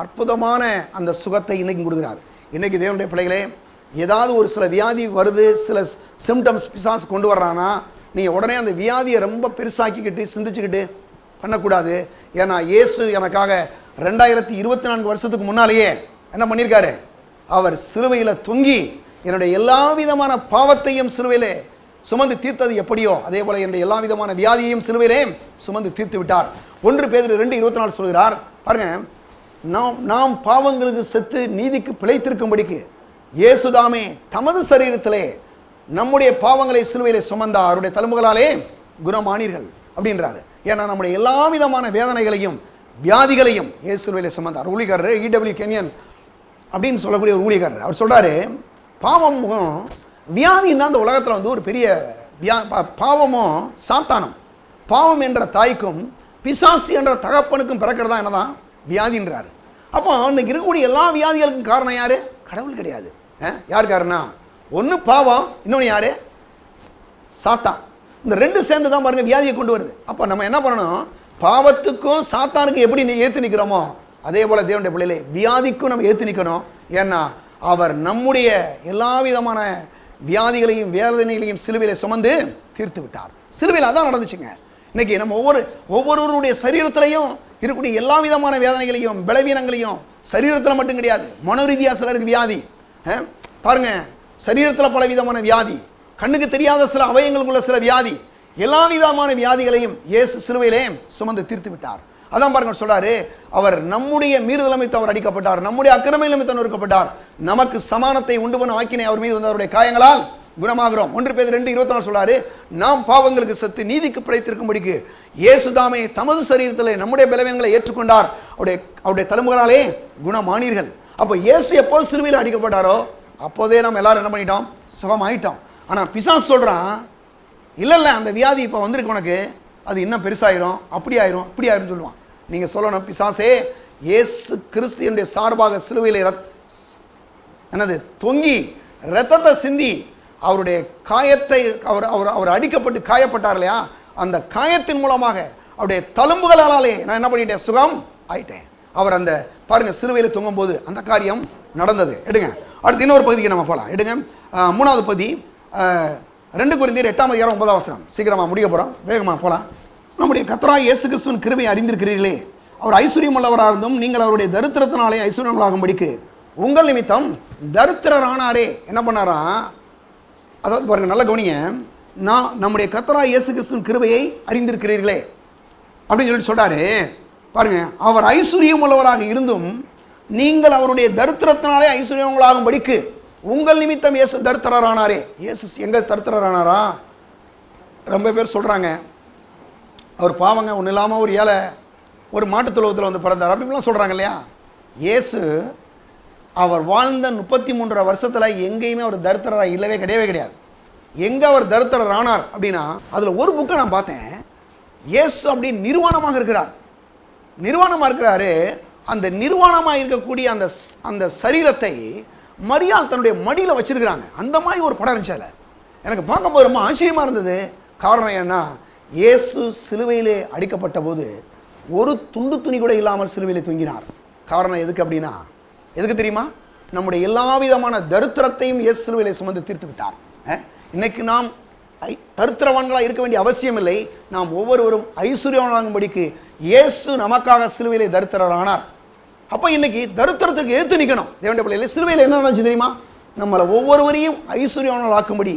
அற்புதமான அந்த சுகத்தை இன்னைக்கு கொடுக்குறாரு. இன்னைக்கு தேவனுடைய பிள்ளைகளே, ஏதாவது ஒரு சில வியாதி வருது, சில சிம்டம்ஸ் பிசாசு கொண்டு வர்றானா, நீங்கள் உடனே அந்த வியாதியை ரொம்ப பெருசாக்கிக்கிட்டு சிந்திச்சுக்கிட்டு பண்ணக்கூடாது. ஏன்னா இயேசு எனக்காக 2024 வருஷத்துக்கு முன்னாலேயே என்ன பண்ணியிருக்காரு, அவர் சிலுவையில் தொங்கி என்னுடைய எல்லா விதமான பாவத்தையும் சிலுவையிலே சுமந்து தீர்த்தது எப்படியோ அதே போல என்னுடைய எல்லா விதமான வியாதியையும் சிலுவையிலே சுமந்து தீர்த்து விட்டார். 1 பேதுரு 2:24 சொல்கிறார் பாருங்க, நாம் பாவங்களுக்கு செத்து நீதிக்கு பிழைத்திருக்கும்படிக்கு இயேசுதாமே தமது சரீரத்திலே நம்முடைய பாவங்களை சிலுவையிலே சுமந்தார், அவருடைய தழும்புகளாலே குணமானீர்கள் அப்படின்றாரு. ஏன்னா நம்முடைய எல்லா விதமான வேதனைகளையும் வியாதிகளையும் இயேசு சிலுவையிலே சுமந்தார். ஊழியக்காரர் E.W. கென்யன் அப்படின்னு சொல்லக்கூடிய ஒரு ஊழியக்காரர் அவர் சொல்றாரு, பாவமும் வியாதியும் தான் இந்த உலகத்தில் வந்து ஒரு பெரிய பாவமும் சாத்தானும், பாவம் என்ற தாய்க்கும் பிசாசு என்ற தகப்பனுக்கும் பிறக்கிறதா என்னதான் வியாதின்றாரு. அப்போ இன்னைக்கு இருக்கக்கூடிய எல்லா வியாதிகளுக்கும் காரணம் யாரு? கடவுள் கிடையாது. யார் காரணம்? ஒன்று பாவம், இன்னொன்று யாரு? சாத்தான். இந்த ரெண்டு சேர்ந்து தான் பாருங்க வியாதியை கொண்டு வருது. அப்போ நம்ம என்ன பண்ணணும்? பாவத்துக்கும் சாத்தானுக்கும் எப்படி ஏற்று நிற்கிறோமோ அதே போல தேவனுடைய பிள்ளைகளே வியாதிக்கும் நம்ம ஏற்று நிற்கணும். ஏன்னா அவர் நம்முடைய எல்லா விதமான வியாதிகளையும் வேதனைகளையும் சிலுவையில சுமந்து தீர்த்து விட்டார். சிலுவையில் அதான் நடந்துச்சுங்க. இன்னைக்கு நம்ம ஒவ்வொருவருடைய சரீரத்திலையும் இருக்கக்கூடிய எல்லா விதமான வேதனைகளையும் பலவீனங்களையும், சரீரத்தில் மட்டும் கிடையாது, மனோரீதியா சிலருக்கு வியாதி பாருங்க, சரீரத்தில் பல விதமான வியாதி, கண்ணுக்கு தெரியாத சில அவயங்களுக்குள்ள சில வியாதி, எல்லா விதமான வியாதிகளையும் இயேசு சிலுவையிலே சுமந்து தீர்த்து விட்டார். அதான் பாருங்க சொல்றாரு, அவர் நம்முடைய மீறுதல் நிமித்தம் அவர் அடிக்கப்பட்டார், நம்முடைய அக்கிரம நிமித்தம் நொறுக்கப்பட்டார், நமக்கு சமானத்தை உண்டு பண்ண ஆக்கினை அவர் மீது வந்து அவருடைய காயங்களால் குணமாகிறோம். 1 பேதுரு 2:24 சொல்றாரு, நாம் பாவங்களுக்கு செத்து நீதிக்கு பிழைத்திருக்கும்படிக்கு இயேசு தாமே தமது சரீரத்திலே நம்முடைய பலவீனங்களை ஏற்றுக்கொண்டார், அவருடைய தழும்புகளாலே குணமானீர்கள். அப்போ இயேசு எப்போ சிலுவையில் அடிக்கப்பட்டாரோ அப்போதே நம்ம எல்லாரும் என்ன பண்ணிட்டோம்? சுகம் ஆயிட்டோம். ஆனால் பிசாசு சொல்றான், இல்லை அந்த வியாதி இப்போ வந்திருக்கு உனக்கு, அது இன்னும் பெருசாயிரும், அப்படி ஆயிரும் இப்படி ஆயிரும் சொல்லுவான். நீங்கள் சொல்லணும், பிசாசே இயேசு கிறிஸ்துவினுடைய சார்பாக சிலுவையில் என்னது தொங்கி இரத்தத்தை சிந்தி அவருடைய காயத்தை அவர் அடிக்கப்பட்டு காயப்பட்டார் இல்லையா, அந்த காயத்தின் மூலமாக அவருடைய தழும்புகளாலே நான் என்ன பண்ணிட்டேன்? சுகம் ஆயிட்டேன். அவர் அந்த பாருங்க சிலுவையில் தொங்கும் போது அந்த காரியம் நடந்தது. எடுங்க அடுத்து இன்னொரு பகுதிக்கு நம்ம போகலாம். எடுங்க 3வது பகுதி 2 கொரிந்தியர் 8:9. சீக்கிரமா முடிக்க போறோம், வேகமா போகலாம். நம்முடைய கர்த்தராகிய இயேசு கிறிஸ்துவின் கிருபையை அறிந்திருக்கிறீர்களே, அவர் ஐஸ்வர்யம் உள்ளவராக இருந்தும் நீங்கள் அவருடைய தரித்திரத்தினாலே ஐஸ்வர்யங்களாகும்படிக்கு உங்கள் நிமித்தம் தரித்திரரானாரே. என்ன பண்ணாரா? அதாவது பாருங்க, நல்ல கவனிங்க, நான் நம்முடைய கர்த்தராகிய இயேசு கிறிஸ்துவின் கிருபையை அறிந்திருக்கிறீர்களே அப்படின்னு சொல்லிட்டு சொல்றாரு. பாருங்க, அவர் ஐஸ்வர்யம் உள்ளவராக இருந்தும் நீங்கள் அவருடைய தரித்திரத்தினாலே ஐஸ்வர்யங்களாகும்படிக்கு உங்கள் நிமித்தம் இயேசு தரித்திரரானாரே. இயேசு எங்க தரித்திரரானாரா? ரொம்ப பேர் சொல்றாங்க அவர் பாவங்க ஒன்றும் இல்லாமல் ஒரு ஏழை ஒரு மாட்டுத் தொழுவத்தில் வந்து பிறந்தார் அப்படின்லாம் சொல்றாங்க இல்லையா. இயேசு அவர் வாழ்ந்த 33 வருஷத்தில் எங்கேயுமே அவர் தரித்திரராக இல்லவே கிடையாது. எங்கே அவர் தரித்திரர் ஆனார் அப்படின்னா, அதில் ஒரு புக்கை நான் பார்த்தேன், இயேசு அப்படி நிர்வாணமாக இருக்கிறார். நிர்வாணமாக இருக்கிறாரு. அந்த நிர்வாணமாக இருக்கக்கூடிய அந்த சரீரத்தை மரியாள் தன்னுடைய மடியில் வச்சிருக்கிறாங்க. அந்த மாதிரி ஒரு படம் இருந்துச்சு. அதில் எனக்கு பார்க்கும்போது ரொம்ப ஆச்சரியமாக இருந்தது. காரணம் ஏன்னா, இயேசு சிலுவையிலே அடிக்கப்பட்ட போது ஒரு துண்டு துணி கூட இல்லாமல் சிலுவையிலே தொங்கினார். காரணம் எதுக்கு அப்படின்னா, எதுக்கு தெரியுமா? நம்முடைய எல்லா விதமான தரித்திரத்தையும் இயேசு சிலுவையிலே சுமந்து தீர்த்து விட்டார். இன்னைக்கு நாம் தரித்திரவான்களாக இருக்க வேண்டிய அவசியம் இல்லை. நாம் ஒவ்வொருவரும் ஐஸ்வர்யவான்களும்படிக்கு இயேசு நமக்காக சிலுவையிலே தரித்திரரானார். அப்போ இன்னைக்கு தரித்திரத்துக்கு ஏற்று நிற்கணும். தேவனுடைய பிள்ளைகளே, சிலுவையில் என்ன நடந்துச்சு தெரியுமா? நம்மளை ஒவ்வொருவரையும் ஐஸ்வர்யவான்களாக்கும்படி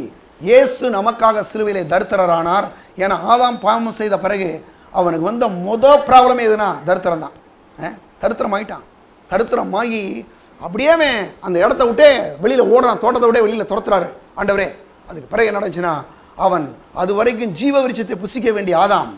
இயேசு நமக்காக சிலுவையிலே தரித்திரரானார். ஏன்னா ஆதாம் பாவம் செய்த பிறகு அவனுக்கு வந்த முதல் ப்ராப்ளமே எதுனா தரித்திரம் தான். தரித்திரம் ஆகிட்டான். தரித்திரமாகி அப்படியே அந்த இடத்த விட்டே வெளியில் ஓடுறான். தோட்டத்தை விட்டே வெளியில் துரத்துறாரு ஆண்டவரே. அதுக்கு பிறகு என்ன நடந்துச்சுன்னா, அவன் அது வரைக்கும் ஜீவ விருட்சத்தை புசிக்க வேண்டிய ஆதாம்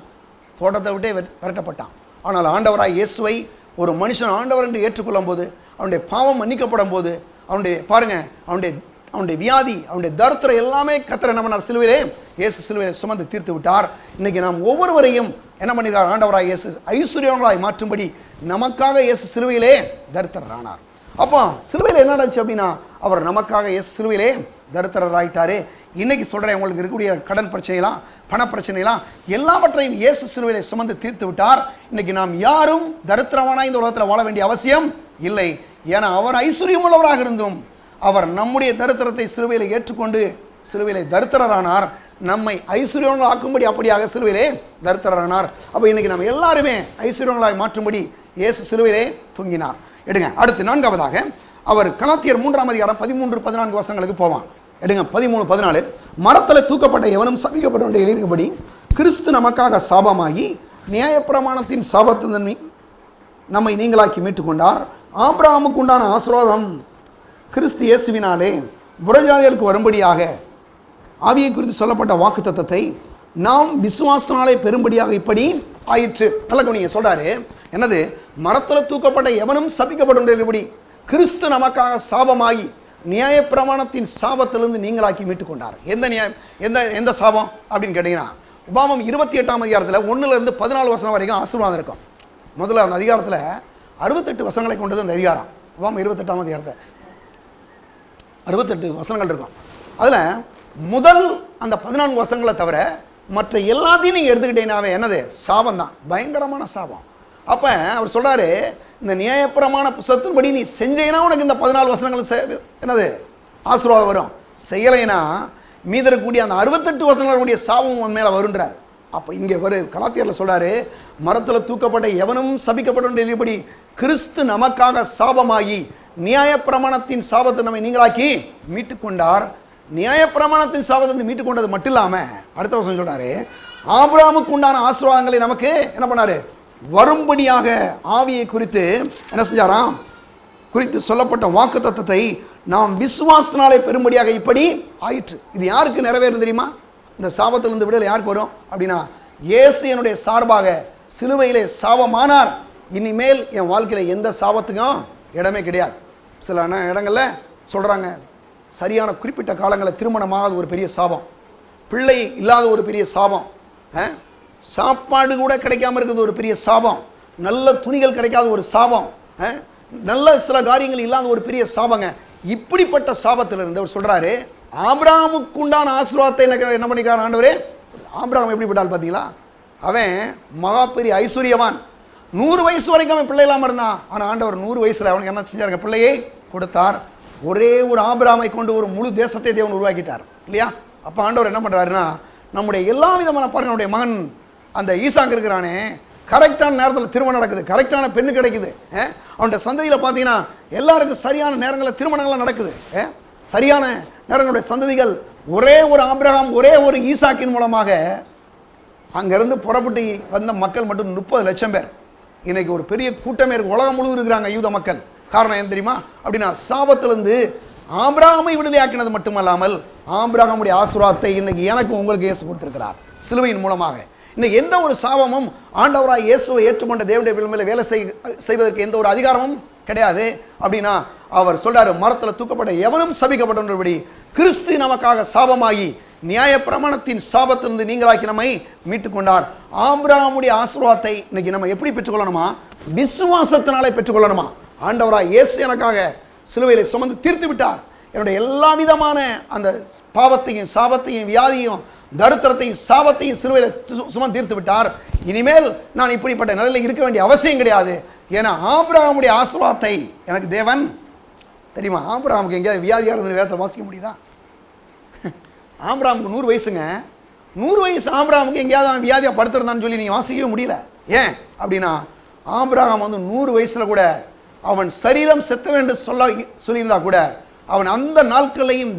தோட்டத்தை விட்டே விரட்டப்பட்டான். ஆனால் ஆண்டவராய் இயேசுவை ஒரு மனுஷன் ஆண்டவர் என்று ஏற்றுக்கொள்ளும் போது, அவனுடைய பாவம் மன்னிக்கப்படும் போது, அவனுடைய வியாதி, அவனுடைய தரித்திரம் எல்லாமே கர்த்தர் என்ன பண்ணார்? சிலுவையிலே இயேசு சிலுவையிலே சுமந்து தீர்த்து விட்டார். இன்னைக்கு நாம் ஒவ்வொருவரையும் என்ன பண்ணினார்? ஆண்டவராய் இயேசு ஐஸ்வர்யவான்களாய் மாற்றும்படி நமக்காக இயேசு சிலுவையிலே தரித்திரர் ஆனார். அப்போ சிலுவையில் என்ன நடந்துச்சு அப்படின்னா, அவர் நமக்காக இயேசு சிலுவையிலே தரித்திரர் ஆயிட்டாரு. இன்னைக்கு சொல்கிறேன், உங்களுக்கு இருக்கக்கூடிய கடன் பிரச்சனைலாம், பண பிரச்சனைலாம் எல்லாவற்றையும் இயேசு சிலுவையிலே சுமந்து தீர்த்து விட்டார். இன்னைக்கு நாம் யாரும் தரித்திரவானாய் இந்த உலகத்தில் வாழ வேண்டிய அவசியம் இல்லை. ஏன்னா அவர் ஐஸ்வர்யம் உள்ளவராக இருந்தும் அவர் நம்முடைய தரித்திரத்தை சிலுவையில் ஏற்றுக்கொண்டு சிலுவையிலே தரித்திரரானார். நம்மை ஐஸ்வர்யங்கள் ஆக்கும்படி அப்படியாக சிலுவையிலே தரித்திரரானார். அப்போ இன்னைக்கு நம்ம எல்லாருமே ஐஸ்வர்யங்களாய் மாற்றும்படி இயேசு சிலுவையிலே தொங்கினார். எடுங்க அடுத்து 4வதாக அவர் கலாத்தியர் 3:13-14 வசனங்களுக்கு போவான். எடுங்க 13-14. மரத்தில் தூக்கப்பட்ட எவனும் சபிக்கப்பட்ட எழுதியபடி கிறிஸ்து நமக்காக சாபமாகி நியாயப்பிரமாணத்தின் சாபத்தின் நம்மை நீங்களாக்கி மீட்டுக்கொண்டார். ஆபிரகாமுக்கு உண்டான ஆசீர்வாதம் கிறிஸ்து இயேசுவினாலே புறஜாதிகளுக்கு வரும்படியாக ஆவியை குறித்து சொல்லப்பட்ட வாக்குத்தத்தத்தை நாம் விசுவாசத்தினாலே பெரும்படியாக இப்படி ஆயிற்று. நல்ல கவனிங்க, சொல்றாரு என்னது? மரத்தில் தூக்கப்பட்ட எவனும் சபிக்கப்படும். கிறிஸ்து நமக்காக சாபமாகி நியாயப்பிரமாணத்தின் சாபத்திலிருந்து நீங்களாக்கி மீட்டு கொண்டார். எந்த நியாயம், எந்த சாபம் அப்படின்னு கேட்டீங்கன்னா, உபாமம் 28ஆம் அதிகாரத்தில் 1-14 வசனம் வரைக்கும் ஆசீர்வாதம் இருக்கும். முதல்ல அந்த அதிகாரத்தில் 68 வசனங்களை கொண்டது அந்த அதிகாரம். உபாமம் 28ஆம் அதிகாரத்தில் 68 வசனங்கள் இருக்கும். அதில் முதல் அந்த 14 வசனங்களை தவிர மற்ற எல்லாத்தையும் நீங்கள் எடுத்துக்கிட்டீங்கன்னாவே என்னது? சாபம் தான், பயங்கரமான சாபம். அப்போ அவர் சொல்கிறாரு, இந்த நியாயப்பிரமாண புத்தகத்தின்படி நீ செஞ்சேன்னா உனக்கு இந்த 14 வசனங்கள் என்னது? ஆசீர்வாதம் வரும். செய்யலைன்னா மீதக்கூடிய அந்த 68 வசனங்களுடைய சாபம் உன் மேலே வருன்றார். அப்போ இங்கே கலாத்தியரில் சொல்கிறாரு, மரத்தில் தூக்கப்பட்ட எவனும் சபிக்கப்படும். கிறிஸ்து நமக்காக சாபமாகி நியாயப்பிரமாணத்தின் சாபத்தை நம்மை நீங்களாக்கி மீட்டு கொண்டார். நியாயப்பிரமாணத்தின் சாபத்தை மீட்டு கொண்டது மட்டும் இல்லாமல் அடுத்த வருஷம் சொல்கிறாரு, ஆபிரகாமுக்கு உண்டான ஆசீர்வாதங்களை நமக்கு என்ன பண்ணாரு? வரும்படியாக ஆவியை குறித்து என்ன செஞ்சாராம்? குறித்து சொல்லப்பட்ட வாக்கு தத்தத்தை நாம் விசுவாசத்தினாலே பெரும்படியாக இப்படி ஆயிற்று. இது யாருக்கு நிறைவேறும் தெரியுமா? இந்த சாபத்திலிருந்து விடுதலை யாருக்கு வரும் அப்படின்னா, இயேசு என்னுடைய சார்பாக சிலுவையிலே சாபமானார். இனிமேல் என் வாழ்க்கையில் எந்த சாபத்துக்கும் இடமே கிடையாது. சில இடங்களில் சொல்கிறாங்க, சரியான குறிப்பிட்ட காலங்களில் திருமணமாகாத ஒரு பெரிய சாபம், பிள்ளை இல்லாத ஒரு பெரிய சாபம், சாப்பாடு கூட கிடைக்காம இருக்கிறது ஒரு பெரிய சாபம், நல்ல துணிகள் கிடைக்காத ஒரு சாபம், நல்ல சில காரியங்கள் இல்லாத ஒரு பெரிய சாபங்க. இப்படிப்பட்ட சாபத்திலிருந்து அவர் சொல்கிறாரு, ஆபிரகாமுக்கு உண்டான ஆசீர்வாதத்தை என்ன பண்ணிக்கிறார் ஆண்டவரே? ஆபிரகாம் எப்படிப்பட்டால் பார்த்தீங்களா? அவன் மகா பெரிய ஐஸ்வர்யவான். 100 வயசு வரைக்கும் அவன் பிள்ளை இல்லாமல் இருந்தான். ஆனால் ஆண்டவர் 100 வயசில் அவனுக்கு என்ன செஞ்சாருங்க? பிள்ளையை கொடுத்தார். ஒரே ஒரு ஆபிரகாமை கொண்டு ஒரு முழு தேசத்தை தேவன் உருவாக்கிட்டார் இல்லையா? அப்போ ஆண்டவர் என்ன பண்ணுறாருன்னா, நம்முடைய எல்லா விதமான பாருங்க, நம்முடைய மகன் அந்த ஈசாக்கு இருக்கிறானே, கரெக்டான நேரத்தில் திருமணம் நடக்குது, கரெக்டான பெண்ணு கிடைக்குது. அவனுடைய சந்ததியில் பார்த்தீங்கன்னா எல்லாருக்கும் சரியான நேரங்களில் திருமணங்கள்லாம் நடக்குது. சரியான நேரங்களுடைய சந்ததிகள் ஒரே ஒரு ஆபிரகாம், ஒரே ஒரு ஈசாக்கின் மூலமாக அங்கேருந்து புறப்பட்டு வந்த மக்கள் மட்டும் 30 லட்சம் பேர். இன்னைக்கு ஒரு பெரிய கூட்டமே இருக்கு, உலகம் முழுவதும் இருக்கிறாங்க யூத மக்கள். காரணம் என்ன தெரியுமா? அப்படின்னா சாபத்திலிருந்து ஆபிரகாமை விடுதலையாக்கினது மட்டுமல்லாமல் ஆபிரகாமுடைய ஆசீர்வாதத்தை இன்னைக்கு எனக்கு உங்களுக்கு இயேசு கொடுத்திருக்கிறார் சிலுவையின் மூலமாக. இன்னைக்கு எந்த ஒரு சாபமும் ஆண்டவராய் இயேசுவை ஏற்றுக்கொண்ட தேவனுடைய பிள்ளைகளை வேலை செய்வதற்கு எந்த ஒரு அதிகாரமும் கிடையாது. அப்படின்னா அவர் சொல்றாரு, மரத்தில் தூக்கப்பட்ட எவனும் சபிக்கப்பட்டபடி கிறிஸ்து நமக்காக சாபமாகி நியாயப்பிரமாணத்தின் சாபத்திலிருந்து நீங்களாக்கி நம்மை மீட்டுக் கொண்டார். ஆபிரகாமுடைய ஆசீர்வாதத்தை இன்னைக்கு நம்ம எப்படி பெற்றுக்கொள்ளணுமா? விசுவாசத்தினாலே பெற்றுக்கொள்ளணுமா? ஆண்டவராய் இயேசு எனக்காக சிலுவையில் சுமந்து தீர்த்து விட்டார். என்னுடைய எல்லா விதமான அந்த பாவத்தையும் சாபத்தையும் வியாதியும் தரித்திரத்தையும் சாபத்தையும் சிலுவையில் சுமந்து தீர்த்து விட்டார். இனிமேல் நான் இப்படிப்பட்ட நிலையில் இருக்க வேண்டிய அவசியம் கிடையாது. ஏன்னா ஆபிரகாமுடைய ஆசீர்வாதத்தை எனக்கு தேவன் தெரியுமா? ஆபிரகாமுக்கு எங்கேயாவது வியாதியாக இருந்த வேதத்தை வாசிக்க முடியுதா? ஆபிரகாமுக்கு 100 வயசுங்க. 100 வயசு ஆபிரகாமுக்கு எங்கேயாவது அவன் வியாதியாக படுத்துருந்தான்னு சொல்லி நீங்கள் வாசிக்கவே முடியல. ஏன் அப்படின்னா ஆபிரகாம் 100 வயசில் கூட அவன் சரீரம் செத்த வேண்டும் சொல்லியிருந்தா கூட அவன் அந்த நாட்களையும்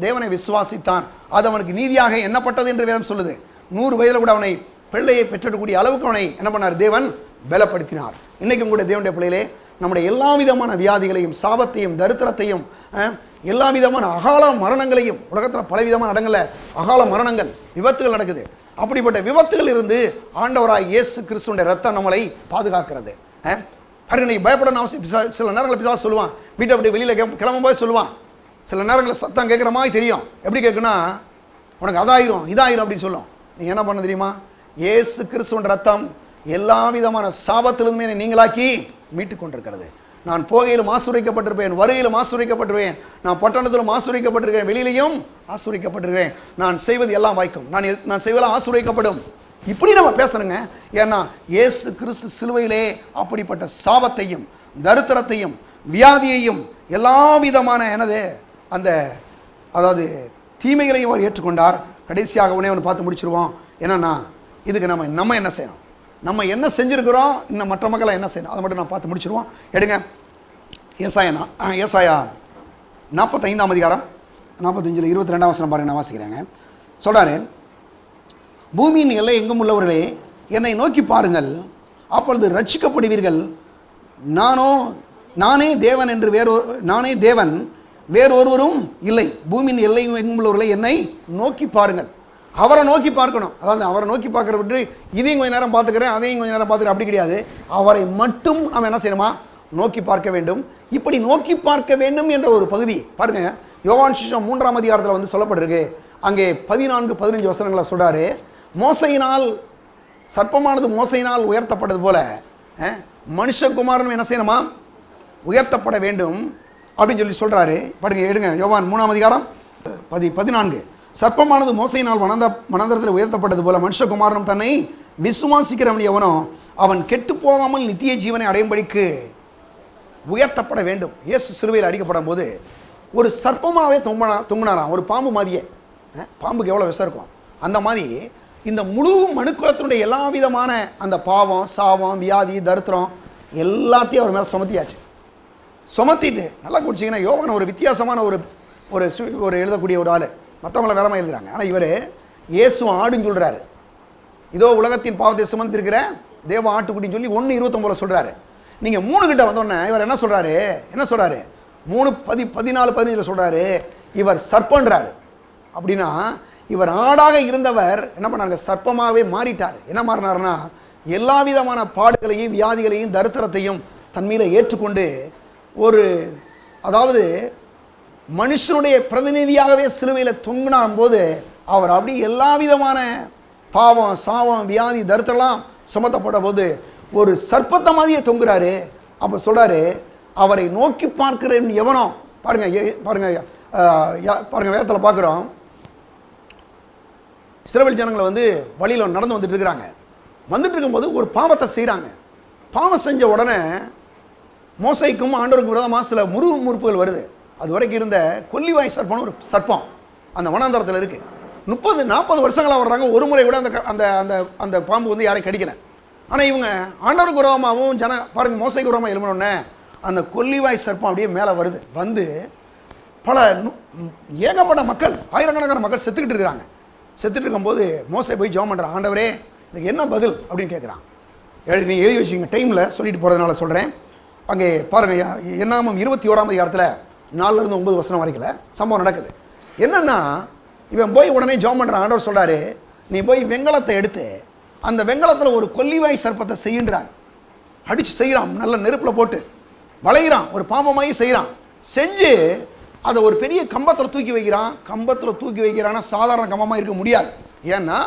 தேவனை விசுவாசித்தான். அது அவனுக்கு நீதியாக எண்ணப்பட்டது என்று வேதம் சொல்லுது. 100 வயதில் கூட அவனை பிள்ளையை பெற்றெடுக்கக்கூடிய அளவுக்கு அவனை என்ன பண்ணார்? தேவன் பலப்படுத்தினார். இன்றைக்கும் கூட தேவனுடைய பிள்ளைகளே, நம்முடைய எல்லா விதமான வியாதிகளையும் சாபத்தையும் தரித்திரத்தையும் எல்லா விதமான அகால மரணங்களையும், உலகத்தில் பல விதமான இடங்களில் அகால மரணங்கள் விபத்துகள் நடக்குது. அப்படிப்பட்ட விபத்துகள் இருந்து ஆண்டவராய் இயேசு கிறிஸ்துவின் ரத்தம் நம்மளை பாதுகாக்கிறது. நீ பயப்படணும் அவசியம். சில நேரங்களில் பிசாசு சொல்லுவான், வீட்டை விட்டு வெளியில் கிளம்பும்போது சொல்லுவான். சில நேரங்களில் சத்தம் கேட்குற மாதிரி தெரியும். எப்படி கேட்குன்னா, உனக்கு அதாயிரும் இதாயிரும் அப்படின்னு சொல்லும். நீங்கள் என்ன பண்ண தெரியுமா? இயேசு கிறிஸ்துவின் ரத்தம் எல்லா விதமான சாபத்திலிருந்துமே என்னை நீங்களாக்கி மீட்டு கொண்டிருக்கிறது. நான் போகையிலும் ஆசீர்வதிக்கப்பட்டிருப்பேன், வருகையிலும் ஆசீர்வதிக்கப்பட்டிருவேன், நான் பட்டணத்திலும் ஆசீர்வதிக்கப்பட்டிருக்கேன், வெளியிலையும் ஆசீர்வதிக்கப்பட்டிருக்கிறேன். நான் செய்வது எல்லாம் வாய்க்கும், நான் செய்வதெல்லாம் ஆசீர்வதிக்கப்படும். இப்படி நம்ம பேசணுங்க. ஏன்னா இயேசு கிறிஸ்து சிலுவையிலே அப்படிப்பட்ட சாபத்தையும் தரித்திரத்தையும் வியாதியையும் எல்லா விதமான அந்த அதாவது தீமைகளையும் அவர் ஏற்றுக்கொண்டார். கடைசியாக உடனே அவனை பார்த்து முடிச்சிருவோம். என்னன்னா, இதுக்கு நம்ம என்ன செய்யணும், நம்ம என்ன செஞ்சுருக்கிறோம், இன்னும் மற்ற மக்களை என்ன செய்யணும், அதை மட்டும் நான் பார்த்து முடிச்சிருவோம். எடுங்க ஏசாயா 45ஆம் அதிகாரம் 45 22ஆம் வசனம் பாருங்க. நான் வாசிக்கிறேங்க. சொல்கிறாரு, பூமியின் எல்லை எங்கும் உள்ளவர்களே என்னை நோக்கி பாருங்கள், அப்பொழுது ரட்சிக்கப்படுவீர்கள். நானே தேவன் என்று நானே தேவன், வேறொருவரும் இல்லை. பூமியின் எல்லை எங்கும் உள்ளவர்களே என்னை நோக்கி பாருங்கள். அவரை நோக்கி பார்க்கணும். அதாவது அவரை நோக்கி பார்க்கறத விட்டு இதையும் கொஞ்சம் நேரம் பார்த்துக்கிறேன், அதையும் கொஞ்சம் நேரம் பார்த்துக்கிறேன், அப்படி கிடையாது. அவரை மட்டும் நம்ம என்ன செய்யணுமா? நோக்கி பார்க்க வேண்டும். இப்படி நோக்கி பார்க்க வேண்டும் என்ற ஒரு பகுதி பாருங்க, யோவான் சுவிசேஷம் 3ஆம் அதிகாரத்தில் வந்து சொல்லப்பட்டிருக்கு. அங்கே 14-15 வசனங்களை சொல்றாரு. மோசையினால், சர்ப்பமானது மோசையினால் உயர்த்தப்பட்டது போல மனுஷகுமாரனும் என்ன செய்யணுமா? உயர்த்தப்பட வேண்டும் அப்படின்னு சொல்லி சொல்றாரு. பாருங்க, எடுங்க யோவான் 3ஆம் அதிகாரம் 14. சர்ப்பமானது மோசையினால் வனாந்தரத்தில் உயர்த்தப்பட்டது போல மனுஷகுமாரனும் தன்னை விசுவாசிக்கிறவன் எவனோ அவன் கெட்டு போகாமல் நித்திய ஜீவனை அடையும்படிக்கு உயர்த்தப்பட வேண்டும். இயேசு சிலுவையில் அடிக்கப்படும் போது ஒரு சர்ப்பமாகவே தொங்கினாராம், ஒரு பாம்பு மாதிரியே. பாம்புக்கு எவ்வளோ விஷம் இருக்கும், அந்த மாதிரி இந்த முழு மனுக்குலத்தினுடைய எல்லா விதமான அந்த பாவம், சாவம், வியாதி, தரித்திரம் எல்லாத்தையும் அவர் மேலே சுமத்தியாச்சு. சுமத்திட்டு நல்லா குடிச்சிங்கன்னா, யோவான் ஒரு வித்தியாசமான ஒரு எழுதக்கூடிய ஒரு ஆள். மற்றவங்கள வேறமா எழுதுறாங்க. ஆனால் இவர் இயேசு ஆடுன்னு சொல்கிறாரு. இதோ உலகத்தின் பாவத்தை சுமந்திருக்கிற தேவ ஆட்டுக்குட்டின்னு சொல்லி 1:29 சொல்கிறாரு. நீங்கள் 3 கிட்ட வந்தோடனே இவர் என்ன சொல்கிறாரு? 3:14-15 சொல்கிறாரு, இவர் சர்ப்பன்றாரு. அப்படின்னா இவர் ஆடாக இருந்தவர் என்ன பண்ணாங்க? சர்ப்பமாகவே மாறிட்டார். என்ன மாறினார்னா, எல்லா விதமான பாடுகளையும், வியாதிகளையும், தரித்திரத்தையும் தன்மீத ஏற்றுக்கொண்டு அதாவது மனுஷனுடைய பிரதிநிதியாகவே சிலுவையில் தொங்கினான் போது அவர் அப்படி எல்லா விதமான பாவம், சாவம், வியாதி, தரித்திரம்லாம் சுமத்தப்பட்ட போது ஒரு சர்ப்பத்தை மாதிரியே தொங்குறாரு. அப்போ சொல்றாரு, அவரை நோக்கி பார்க்கிறேன் எவனோ. பாருங்க பாருங்க வேதத்தில் பார்க்குறோம், இஸ்ரவேல் ஜனங்களை வந்து வழியில் நடந்து வந்துட்டு இருக்கிறாங்க. வந்துட்டு இருக்கும்போது ஒரு பாவத்தை செய்கிறாங்க. பாவம் செஞ்ச உடனே மோசைக்கும் ஆண்டவருக்கும் விரோதமாக சில முறுப்புகள் வருது. அது வரைக்கும் இருந்த கொல்லிவாய் சர்ப்பம்னு ஒரு சர்ப்பம் அந்த வனாந்தரத்தில் இருக்குது. 30-40 வருஷங்களாக வர்றாங்க. ஒரு முறை கூட அந்த அந்த அந்த பாம்பு வந்து யாரையும் கடிக்கலை. ஆனால் இவங்க ஆண்டவருக்கு விரோதமாகவும் பாருங்க மோசைக்கு விரோதமாக எழுப்பினோடனே அந்த கொல்லிவாய் சர்ப்பம் அப்படியே மேலே வருது. வந்து பல ஏகப்பட்ட மக்கள், ஆயிரக்கணக்கான மக்கள் செத்துக்கிட்டு இருக்கிறாங்க. செத்துட்டு இருக்கும்போது மோசை போய் ஜெபம் பண்ணுறான், ஆண்டவரே இதுக்கு என்ன பதில் அப்படின்னு கேட்குறான். நீங்கள் எழுதி வச்சுங்க, டைமில் சொல்லிட்டு போகிறதுனால சொல்கிறேன். அங்கே பாருங்க, என்னாமம் 21ஆம் அதிகாரத்தில் 4-9 வசனம் வரைக்கும் சம்பவம் நடக்குது. என்னன்னா, இவன் போய் உடனே ஜெபம் பண்ணுறான். ஆண்டவர் சொல்கிறாரு, நீ போய் வெங்கலத்தை எடுத்து அந்த வெங்கலத்தில் ஒரு கொல்லிவாய் சர்ப்பத்தை செய்கின்றான். அடித்து செய்கிறான், நல்ல நெருப்பில் போட்டு வளைகிறான், ஒரு பாம்பமாகி செய்கிறான். செஞ்சு அதை ஒரு பெரிய கம்பத்தில் தூக்கி வைக்கிறான். கம்பத்தில் தூக்கி வைக்கிறான்னா சாதாரண கம்பமாக இருக்க முடியாது. ஏன்னா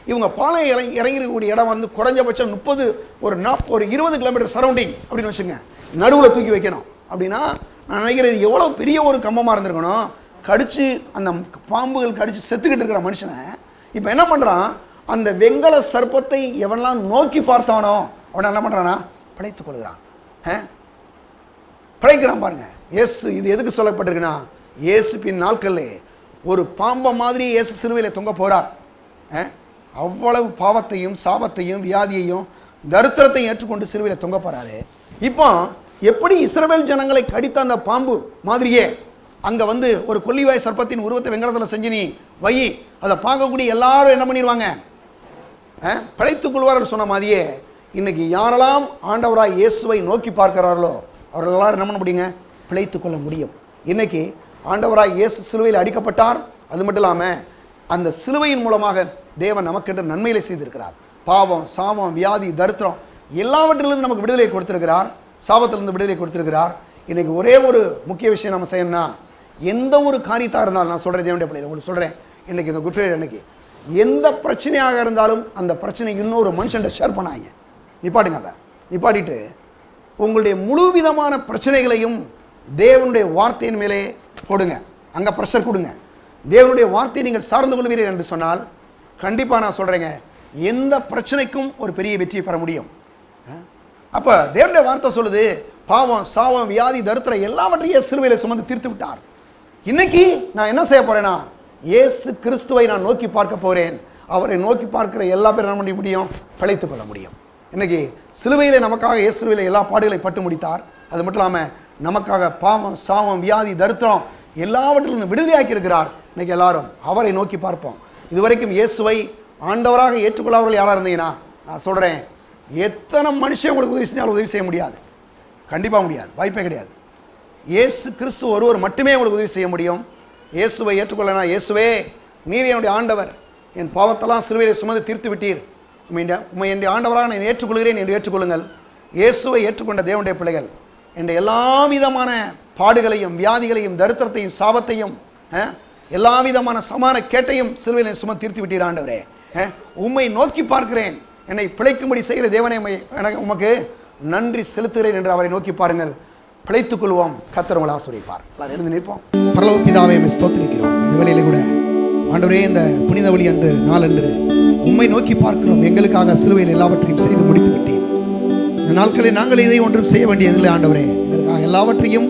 இவங்க பாளையம் இறங்கிருக்கக்கூடிய இடம் வந்து குறைஞ்சபட்சம் 20 கிலோமீட்டர் சரௌண்டிங் அப்படின்னு வச்சுங்க, நடுவில் தூக்கி வைக்கணும். அப்படின்னா நான் நினைக்கிறேன் எவ்வளோ பெரிய ஒரு கம்பமாக இருந்திருக்கணும். கடிச்சு அந்த பாம்புகள் கடிச்சு செத்துக்கிட்டு இருக்கிற மனுஷனை இப்போ என்ன பண்ணுறான்? அந்த வெங்கல சர்ப்பத்தை எவனெல்லாம் நோக்கி பார்த்தானோ அவனை என்ன பண்ணுறான்னா பிழைத்துக் கொள்கிறான், பிழைக்கிறான். பாருங்க, இயேசு இது எதுக்கு சொல்லப்பட்டிருக்குன்னா, இயேசு பின் நாட்களில் ஒரு பாம்பை மாதிரி இயேசு சிலுவையில் தொங்க போகிறார். அவ்வளவு பாவத்தையும், சாபத்தையும், வியாதியையும், தரித்திரத்தையும் ஏற்றுக்கொண்டு சிலுவையில் தொங்க போகிறாரு. இப்போ எப்படி இஸ்ரவேல் ஜனங்களை கடித்த அந்த பாம்பு மாதிரியே அங்கே வந்து ஒரு கொல்லிவாய் சர்ப்பத்தின் உருவத்தை வெங்கலத்தில் செஞ்சு நீ வை, அதை பார்க்கக்கூடிய எல்லாரும் என்ன பண்ணிடுவாங்க? பிழைத்துக் கொள்வார்கள் சொன்ன மாதிரியே இன்னைக்கு யாரெல்லாம் ஆண்டவராய் இயேசுவை நோக்கி பார்க்கிறார்களோ அவர்கள் எல்லாரும் என்ன பண்ண முடியுங்க? பிழைத்துக் கொள்ள முடியும். இன்னைக்கு ஆண்டவராய் இயேசு சிலுவையில் அடிக்கப்பட்டார். அது மட்டும் இல்லாமல் அந்த சிலுவையின் மூலமாக தேவன் நமக்கென்று நன்மையிலே செய்திருக்கிறார். பாவம், சாபம், வியாதி, தரித்திரம் எல்லாவற்றிலிருந்து நமக்கு விடுதலை கொடுத்திருக்கிறார். சாபத்திலிருந்து விடுதலை கொடுத்திருக்கிறார். இன்னைக்கு ஒரே ஒரு முக்கிய விஷயம் நம்ம செய்யணும்னா, எந்த ஒரு காரியத்தாக இருந்தாலும் நான் சொல்கிறேன், தேவனுடைய பிள்ளைகள் உங்களுக்கு சொல்கிறேன், இன்னைக்கு இந்த குட் ஃப்ரைடே அன்னைக்கு எந்த பிரச்சனையாக இருந்தாலும் அந்த பிரச்சனை இன்னொரு மனுஷன்கிட்ட ஷேர் பண்ணாங்க. நிப்பாட்டுங்க, அதை நிப்பாட்டிட்டு உங்களுடைய முழு விதமான பிரச்சனைகளையும் தேவனுடைய வார்த்தையின் மேலே போடுங்க. அங்கே ப்ரெஷர் கொடுங்க. தேவனுடைய வார்த்தையை நீங்கள் சார்ந்து கொள்வீர்கள் என்று சொன்னால் கண்டிப்பாக நான் சொல்கிறேங்க, எந்த பிரச்சனைக்கும் ஒரு பெரிய வெற்றியை பெற முடியும். அப்போ தேவனுடைய வார்த்தை சொல்லுது, பாவம், சாவம், வியாதி, தரித்திரம் எல்லாவற்றையும் சிலுவையில் சுமந்து தீர்த்து விட்டார். இன்னைக்கு நான் என்ன செய்ய போறேன்னா, இயேசு கிறிஸ்துவை நான் நோக்கி பார்க்க போறேன். அவரை நோக்கி பார்க்கிற எல்லா பேரும் என்ன பண்ண முடியும்? பிழைத்துக் கொள்ள முடியும். இன்னைக்கு சிலுவையிலே நமக்காக இயேசு சிலுவையில் எல்லா பாடுகளை பட்டு முடித்தார். அது மட்டும் இல்லாமல் நமக்காக பாவம், சாவம், வியாதி, தரித்திரம் எல்லாவற்றிலிருந்து விடுதலையாக்கி இருக்கிறார். இன்னைக்கு எல்லாரும் அவரை நோக்கி பார்ப்போம். இதுவரைக்கும் இயேசுவை ஆண்டவராக ஏற்றுக்கொள்ளாதவர்கள் யாராக இருந்தீங்கன்னா நான் சொல்கிறேன், எத்தனை மனுஷன் உங்களுக்கு உதவி செஞ்சாலும் உதவி செய்ய முடியாது. கண்டிப்பாக முடியாது, வாய்ப்பே கிடையாது. இயேசு கிறிஸ்து ஒருவர் மட்டுமே உங்களுக்கு உதவி செய்ய முடியும். இயேசுவை ஏற்றுக்கொள்ளனா, இயேசுவே நீர் என்னுடைய ஆண்டவர், என் பாவத்தெல்லாம் சிலுவையில் சுமந்து தீர்த்து விட்டீர், உம்மை என்னுடைய ஆண்டவராக நான் ஏற்றுக்கொள்கிறேன் என்று ஏற்றுக்கொள்ளுங்கள். இயேசுவை ஏற்றுக்கொண்ட தேவனுடைய பிள்ளைகள் என்ற எல்லா விதமான பாடுகளையும் வியாதிகளையும் தரித்திரத்தையும் சாபத்தையும் எல்லா விதமான சமான கேட்டையும் சிலுவையில் சுமந்து தீர்த்து விட்டீர் ஆண்டவரே. உம்மை நோக்கி பார்க்கிறேன், என்னை பிழைக்கும்படி செய்கிற தேவனை உமக்கு நன்றி செலுத்துகிறேன் என்று அவரை நோக்கி பாருங்கள். பிழைத்துக் கொள்வோம். கர்த்தர் உங்களை ஆசீர்வதிப்பார். எல்லாரும் எழுந்து நிற்போம். பரலோக பிதாவே, உம்மை ஸ்தோத்திரிக்கிறோம். இந்த வேளையில கூட ஆண்டவரே, இந்த புனித வழி அன்று நாளன்று உம்மை நோக்கி பார்க்கிறோம். எங்களுக்காக சிலுவையில் எல்லாவற்றையும் செய்து முடித்து விட்டீர். இந்த நாட்களில் நாங்கள் இதை ஒன்றும் செய்ய வேண்டியதில்லை ஆண்டவரே. எங்களுக்காக எல்லாவற்றையும்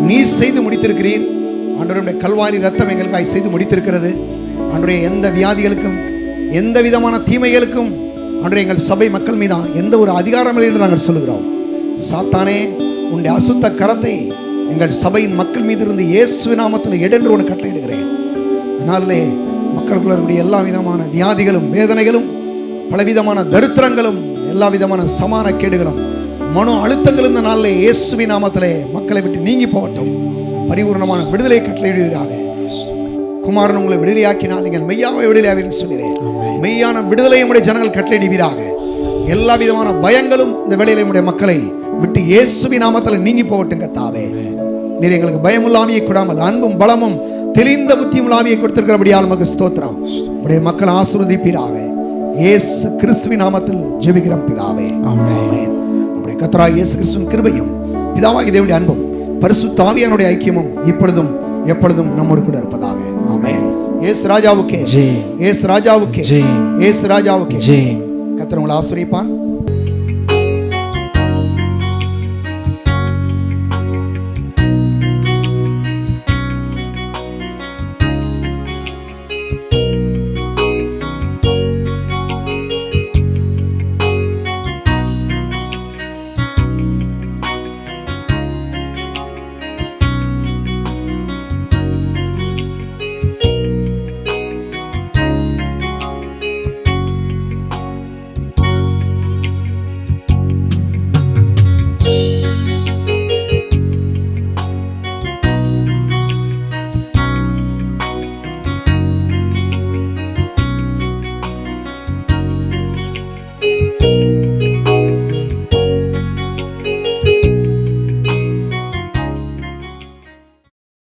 நீர் செய்து முடித்திருக்கிறீர் ஆண்டவருடைய கல்வாரி ரத்தம் எங்களுக்காக செய்து முடித்திருக்கிறது ஆண்டவரே. எந்த வியாதிகளுக்கும் எந்த விதமான தீமைகளுக்கும் ஆண்டவரே எங்கள் சபை மக்கள் மீதான் எந்த ஒரு அதிகாரம் இல்லை என்று நாங்கள் சொல்லுகிறோம். சாத்தானே, உன்னுடைய அசுத்த கரத்தை எங்கள் சபையின் மக்கள் மீது இருந்து இயேசு நாமத்தில் எடுன்று உனக்கு கட்டளையிடுகிறேன். அதனாலே மக்களுக்குள்ள இருக்கக்கூடிய எல்லா விதமான வியாதிகளும் வேதனைகளும் பலவிதமான தரித்திரங்களும் எல்லா விதமான சமான கேடுகளும் மனோ அழுத்தங்களும் இந்த நாளிலே இயேசுவின் நாமத்திலே மக்களை விட்டு நீங்கி போகட்டும். பரிபூர்ணமான விடுதலை கட்டளையிடுவீராக. குமாரன் உங்களை விடுதலையாக்கினால் நீங்கள் மெய்யாவை விடுதலையாவீர்கள் சொல்கிறேன். மெய்யான விடுதலை உடைய ஜனங்கள் கட்டளையிடுவீராக. எல்லா விதமான பயங்களும் இந்த வேளையிலே உடைய மக்களை விட்டு இயேசுவின் நாமத்தில் நீங்கி போகட்டும். கர்த்தாவே, நீர் எங்களுக்கு பயமுள்ளாவியை கூடாமல் அன்பும் பலமும் தெளிந்த புத்தியும் ஆவியை கொடுத்திருக்கிறபடியால் உமக்கு ஸ்தோத்திரம். உடைய மக்கள் ஆசீர்வதிப்பீராக. இயேசு கிறிஸ்துவின் நாமத்தில் ஜெபிக்கிறோம் பிதாவே, ஆமென். நம்முடைய கர்த்தராகிய இயேசு கிறிஸ்துவின் கிருபையும் பிதாவாகிய தேவனுடைய அன்பும் பரிசுத்த ஆவியானுடைய ஐக்கியமும் இப்பொழுதும் எப்பொழுதும் நம்மோடு கூட இருப்பதாக. ஆமென். இயேசு ராஜாவுக்கே ஜெயம். இயேசு ராஜாவுக்கே ஜெயம். இயேசு ராஜாவுக்கே ஜெயம். கர்த்தர் உங்களை ஆசீர்வதிப்பார்.